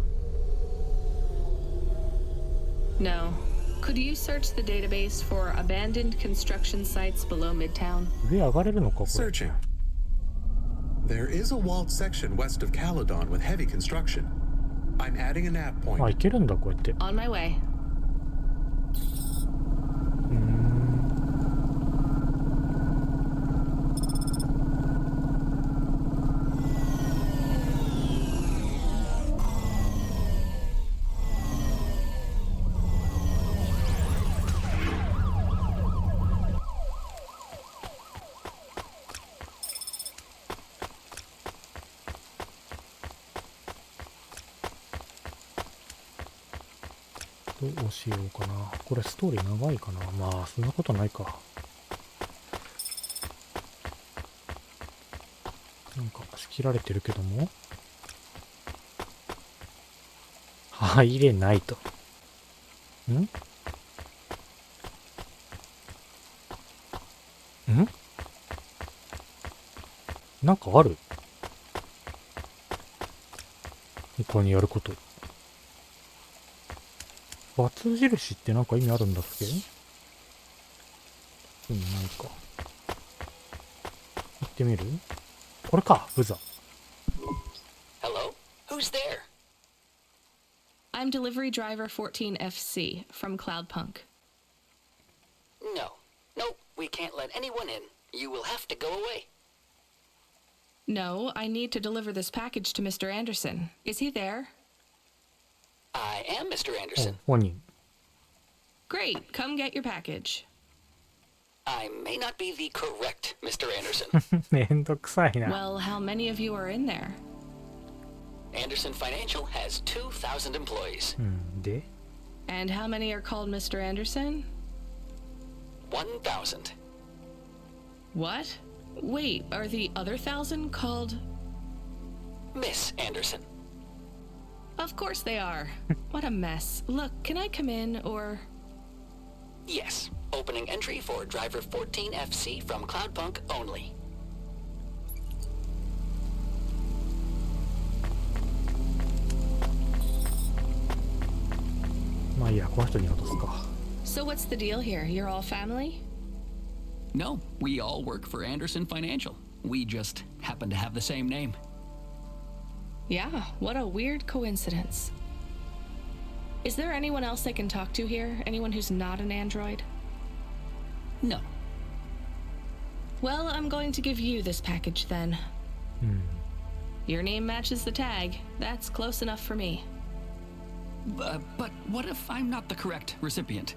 S2: No. Could you search the database for abandoned construction sites below Midtown?
S1: 上上がれるのかこれ。
S5: Searching. There is a walled section west of Caledon with heavy construction. I'm adding a nav point.
S1: あ、行けるんだこうやって。
S2: On my way.
S1: どうしようかな。これストーリー長いかな。まあそんなことないか。なんか仕切られてるけども入れないと。ん？なんかある？ここにやること。×印ってなんか意味あるんだっけ？ないか。行ってみる？これか、ブザ。
S11: Hello? Who's there?
S2: I'm delivery driver 14FC from Cloudpunk.
S11: No. Nope, we can't let anyone in. You will have to go away.
S2: No, I need to deliver this package to Mr. Anderson. Is he there?
S11: I am Mr. Anderson.
S1: 本人。
S2: Great, come get your package.
S11: I may not be the correct Mr. Anderson.
S1: めんどくさいな。
S2: Well, how many of you are in there?
S11: Anderson Financial has 2,000 employees.
S1: で
S2: And how many are called Mr. Anderson?
S11: 1,000.
S2: What? Wait, are the other 1,000 called?
S11: Miss Anderson.
S2: Of course they are. What a mess. Look, can I come in, or...
S11: Yes. Opening entry for driver 14FC from Cloudpunk only.
S1: まあいいや、この人に渡すか。
S2: So what's the deal here? You're all family?
S12: No, we all work for Anderson Financial. We just happen to have the same name.
S2: Yeah, what a weird coincidence. Is there anyone else I can talk to here? Anyone who's not an android?
S12: No.
S2: Well, I'm going to give you this package then. Your name matches the tag. That's close enough for me.
S12: But what if I'm not the correct recipient?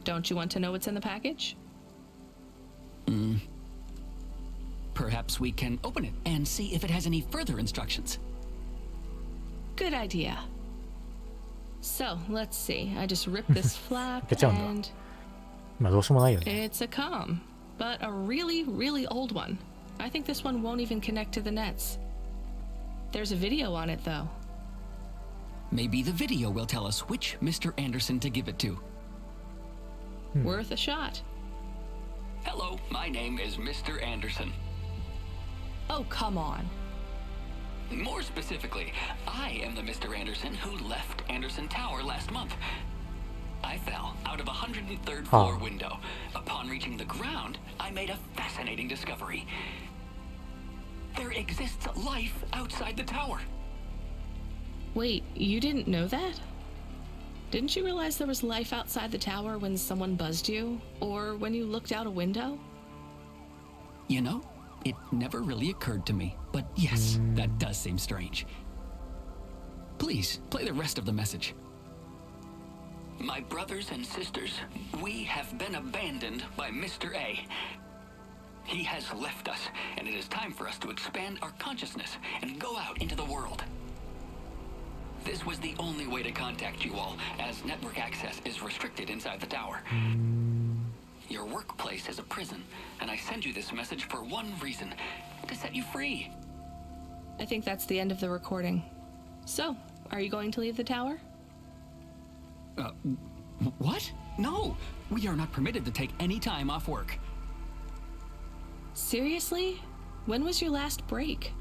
S2: Don't you want to know what's in the package?
S12: Perhaps we can open it and see if it has any further instructions.
S2: Good idea. So, let's see. I just ripped this flap
S1: 開けちゃうんだ。
S2: and
S1: まあどうしようもないよね。
S2: it's a comm, but a really, really old one. I think this one won't even connect to the nets. There's a video on it, though.
S12: Maybe the video will tell us which Mr. Anderson to give it to.
S2: Worth a shot.
S12: Hello, my name is Mr. Anderson.
S2: Oh, come on.
S12: More specifically, I am the Mr. Anderson who left Anderson Tower last month. I fell out of a 103rd floor window. Upon reaching the ground, I made a fascinating discovery. There exists life outside the tower.
S2: Wait, you didn't know that? Didn't you realize there was life outside the tower when someone buzzed you? Or when you looked out a window?
S12: You know, it never really occurred to me. But yes, that does seem strange. Please, play the rest of the message. My brothers and sisters, we have been abandoned by Mr. A. He has left us, and it is time for us to expand our consciousness and go out into the world. This was the only way to contact you all, as network access is restricted inside the tower. Your workplace is a prison, and I send you this message for one reason, to set you free.
S2: I think that's the end of the recording. So, are you going to leave the tower?
S12: What? No, we are not permitted to take any time off work.
S2: Seriously? When was your last break?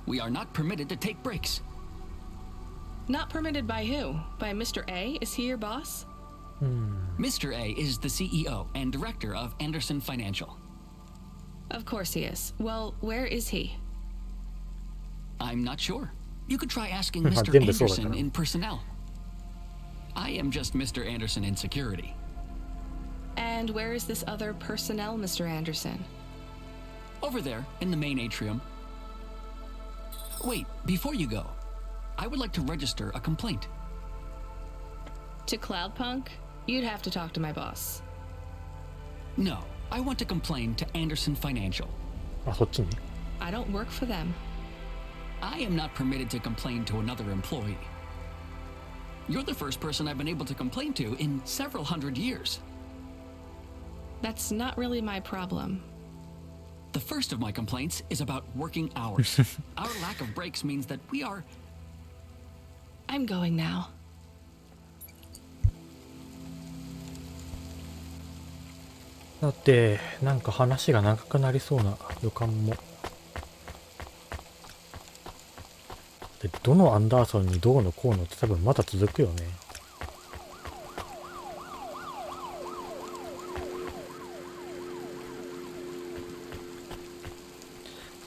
S12: We are not permitted to take breaks.
S2: Not permitted by who? By Mr. A? Is he your boss?
S12: Mr. A is the CEO and director of Anderson Financial.
S2: Of course he is. Well, where is he?
S12: I'm not sure. You could try asking Mr. Anderson in personnel. I am just Mr. Anderson in security.
S2: And where is this other personnel, Mr. Anderson?
S12: Over there, in the main atrium. Wait, before you go, I would like to register a complaint.
S2: To Cloudpunk? You'd have to talk to my boss.
S12: No, I want to complain to Anderson Financial.
S1: あ、そっちに
S2: I don't work for them.
S12: I am not permitted to complain to another employee. You're the first person I've been able to complain to in several hundred years.
S2: That's not really my problem.
S12: The first of my complaints is about working hours. Our lack of breaks means that we are...
S2: I'm going now.
S1: だってなんか話が長くなりそうな予感も。でどのアンダーソンにどうのこうのって多分まだ続くよね。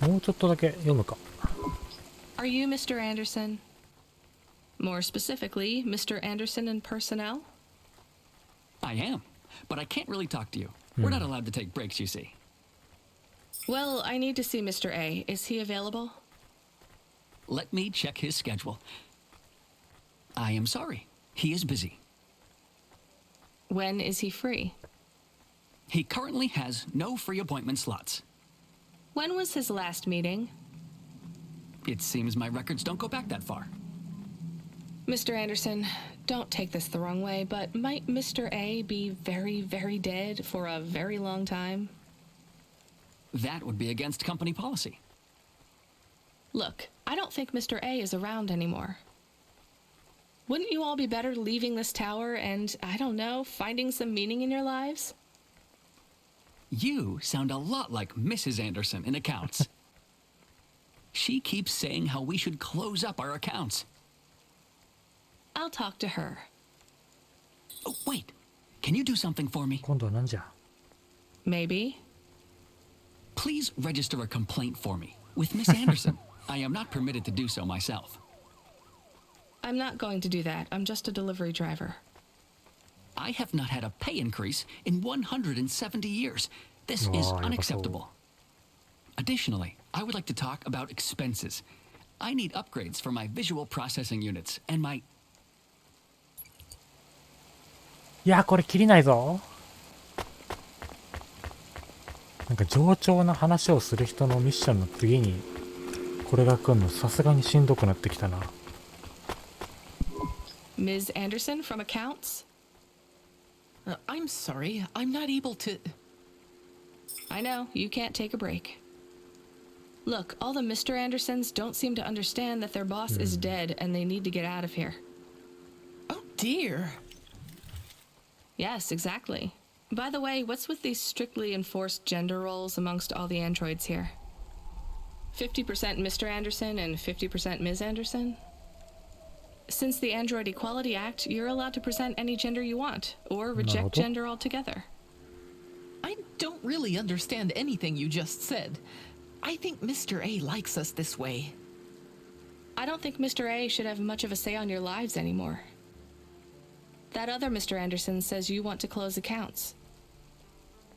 S1: もうちょっとだけ読むか。
S2: Are you Mr. Anderson? More specifically, Mr. Anderson and personnel?
S12: I am, but I can't really talk to you. We're not allowed to take breaks, you see.
S2: Well, I need to see Mr. A. Is he available?
S12: Let me check his schedule. I am sorry. He is busy.
S2: When is he free?
S12: He currently has no free appointment slots.
S2: When was his last meeting?
S12: It seems my records don't go back that far.
S2: Mr. Anderson, don't take this the wrong way, but might Mr. A be very, very dead for a very long time?
S12: That would be against company policy.
S2: Look, I don't think Mr. A is around anymore. Wouldn't you all be better leaving this tower and, I don't know, finding some meaning in your lives?
S12: You sound a lot like Mrs. Anderson in accounts. She keeps saying how we should close up our accounts.
S2: I'll talk to her.
S12: Oh, wait. Can you do something for me?
S1: 今度は何じゃ?
S2: Maybe.
S12: Please register a complaint for me with Miss Anderson. I am not permitted to do so myself.
S2: I'm not going to do that. I'm just a delivery driver.
S12: I have not had a pay increase in 170 years. This is unacceptable. Additionally, I would like to talk about expenses. I need upgrades for my visual processing units and my...
S1: いや、これ切りないぞ。なんか冗長な話をする人のミッションの次にこれが来るのさすがにしんどくなってきたな。
S2: Ms. Anderson from accounts?
S13: I'm sorry, I'm not able to...
S2: I know, you can't take a break. Look, all the Mr. Andersons don't seem to understand that their boss is dead and they need to get out of here.
S13: Oh dear.
S2: Yes, exactly. By the way, what's with these strictly enforced gender roles amongst all the androids here? 50% Mr. Anderson and 50% Ms. Anderson? Since the Android Equality Act, you're allowed to present any gender you want, or reject gender altogether.
S13: I don't really understand anything you just said. I think Mr. A likes us this way.
S2: I don't think Mr. A should have much of a say on your lives anymore. That other Mr. Anderson says you want to close accounts.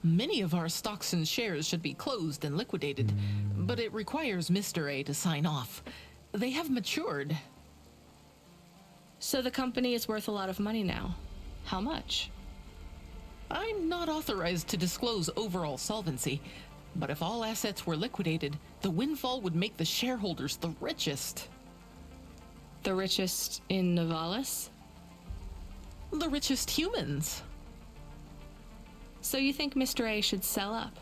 S13: Many of our stocks and shares should be closed and liquidated, but it requires Mr. A to sign off. They have matured.
S2: So the company is worth a lot of money now. How much?
S13: I'm not authorized to disclose overall solvency, but if all assets were liquidated, the windfall would make the shareholders the richest.
S2: The richest in Novalis?
S13: The richest humans.
S2: So you think Mr. A should sell up?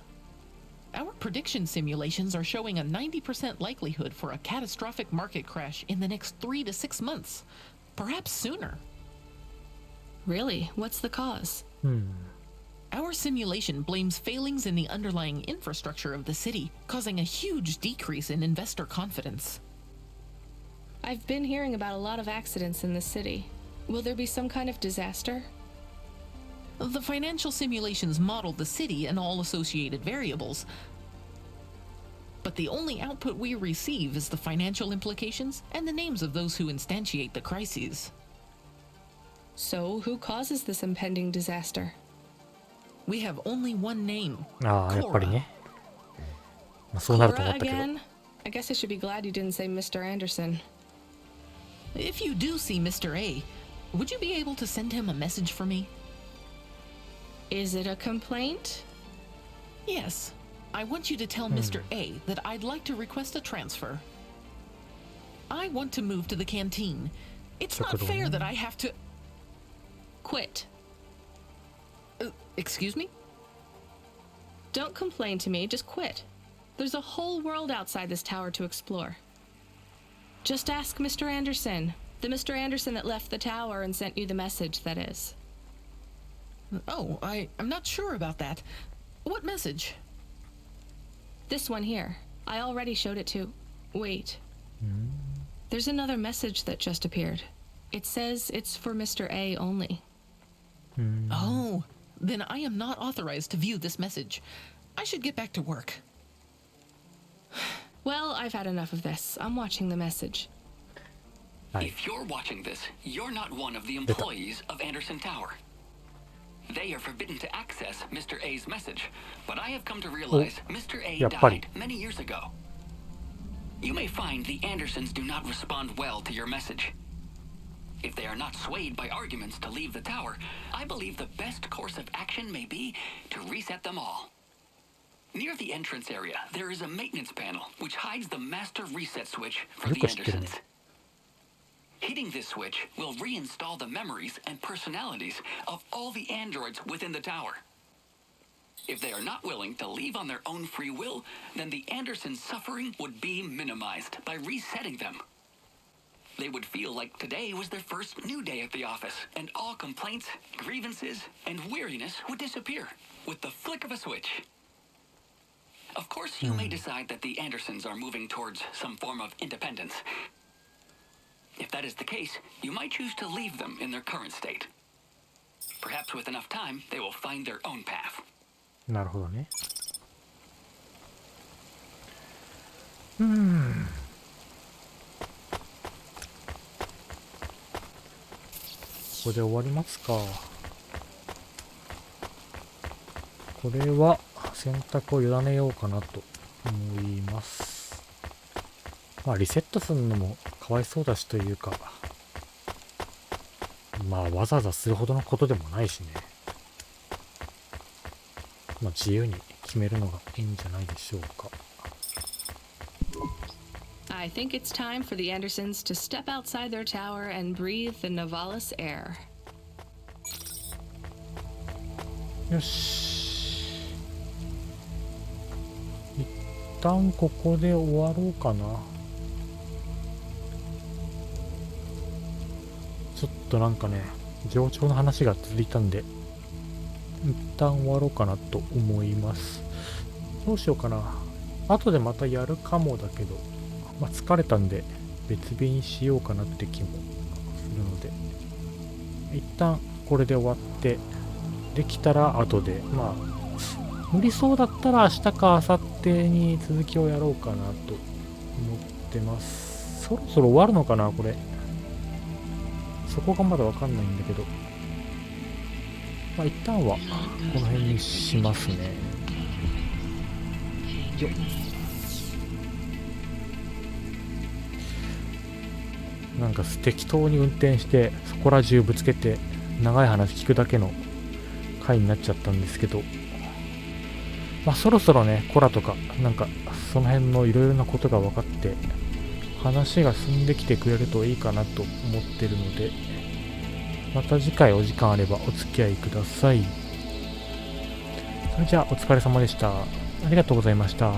S13: Our prediction simulations are showing a 90% likelihood for a catastrophic market crash in the next 3 to 6 months. Perhaps sooner.
S2: Really? What's the cause?
S13: Our simulation blames failings in the underlying infrastructure of the city, causing a huge decrease in investor confidence.
S2: I've been hearing about a lot of accidents in the city. Will there be some kind of disaster?
S13: The financial simulations modeled the city and all associated variables. But the only output we receive is the financial implications and the names of those who instantiate the crises.
S2: So, who causes this impending disaster?
S13: We have only one name.
S1: ああ、やっぱりね。まあ、そうなると思
S2: Cora
S1: ったけど。
S2: again? I guess I should be glad you didn't say Mr. Anderson.
S13: If you do see Mr. A, would you be able to send him a message for me?
S2: Is it a complaint?
S13: Yes. I want you to tell Mr. A that I'd like to request a transfer. I want to move to the canteen. It's not fair that I have to...
S2: Quit.
S13: Excuse me?
S2: Don't complain to me, just quit. There's a whole world outside this tower to explore. Just ask Mr. Anderson. The Mr. Anderson that left the tower and sent you the message, that is.
S13: Oh, I'm not sure about that. What message?
S2: This one here. I already showed it to... Wait. There's another message that just appeared. It says it's for Mr. A only.
S13: Oh, then I am not authorized to view this message. I should get back to work.
S2: Well, I've had enough of this. I'm watching the message.
S12: If you're watching this, you're not one of the employees of Anderson Tower. They are forbidden to access Mr. A's message, but I have come to realize Mr. A died many years ago. You may find the Andersons do not respond well to your message. If they are not swayed by arguments to leave the tower, I believe the best course of action may be to reset them all. Near the entrance area, there is a maintenance panel which hides the master reset switch for the Andersons. Hitting this switch will reinstall the memories and personalities of all the androids within the tower. If they are not willing to leave on their own free will, then the Andersons' suffering would be minimized by resetting them. They would feel like today was their first new day at the office, and all complaints, grievances, and weariness would disappear with the flick of a switch. Of course, you may decide that the Andersons are moving towards some form of independence. If that is the case, you might choose to leave them in their current state. Perhaps with enough time, they will find their own path.
S1: なるほどね。ここで終わりますか。これは選択を委ねようかなと思います。まあリセットするのもかわいそうだしというか、まあわざわざするほどのことでもないしね。まあ自由に決めるのがいいんじゃないでしょうか。
S2: I think it's time for the Andersons to step outside their tower and breathe the Novalis air.
S1: よし。一旦ここで終わろうかな。ちょっとなんかね、冗長の話が続いたんで、一旦終わろうかなと思います。どうしようかな。後でまたやるかもだけど、まあ、疲れたんで別日にしようかなって気もするので、一旦これで終わって、できたら後で、まあ無理そうだったら明日か明後日に続きをやろうかなと思ってます。そろそろ終わるのかなこれ。そこがまだわかんないんだけど、まあ一旦はこの辺にしますね。よっ。なんか適当に運転してそこら中ぶつけて長い話聞くだけの回になっちゃったんですけど、まあそろそろねコラとかなんかその辺のいろいろなことが分かって話が進んできてくれるといいかなと思ってるので、また次回お時間あればお付き合いください。それじゃあお疲れ様でした。ありがとうございました。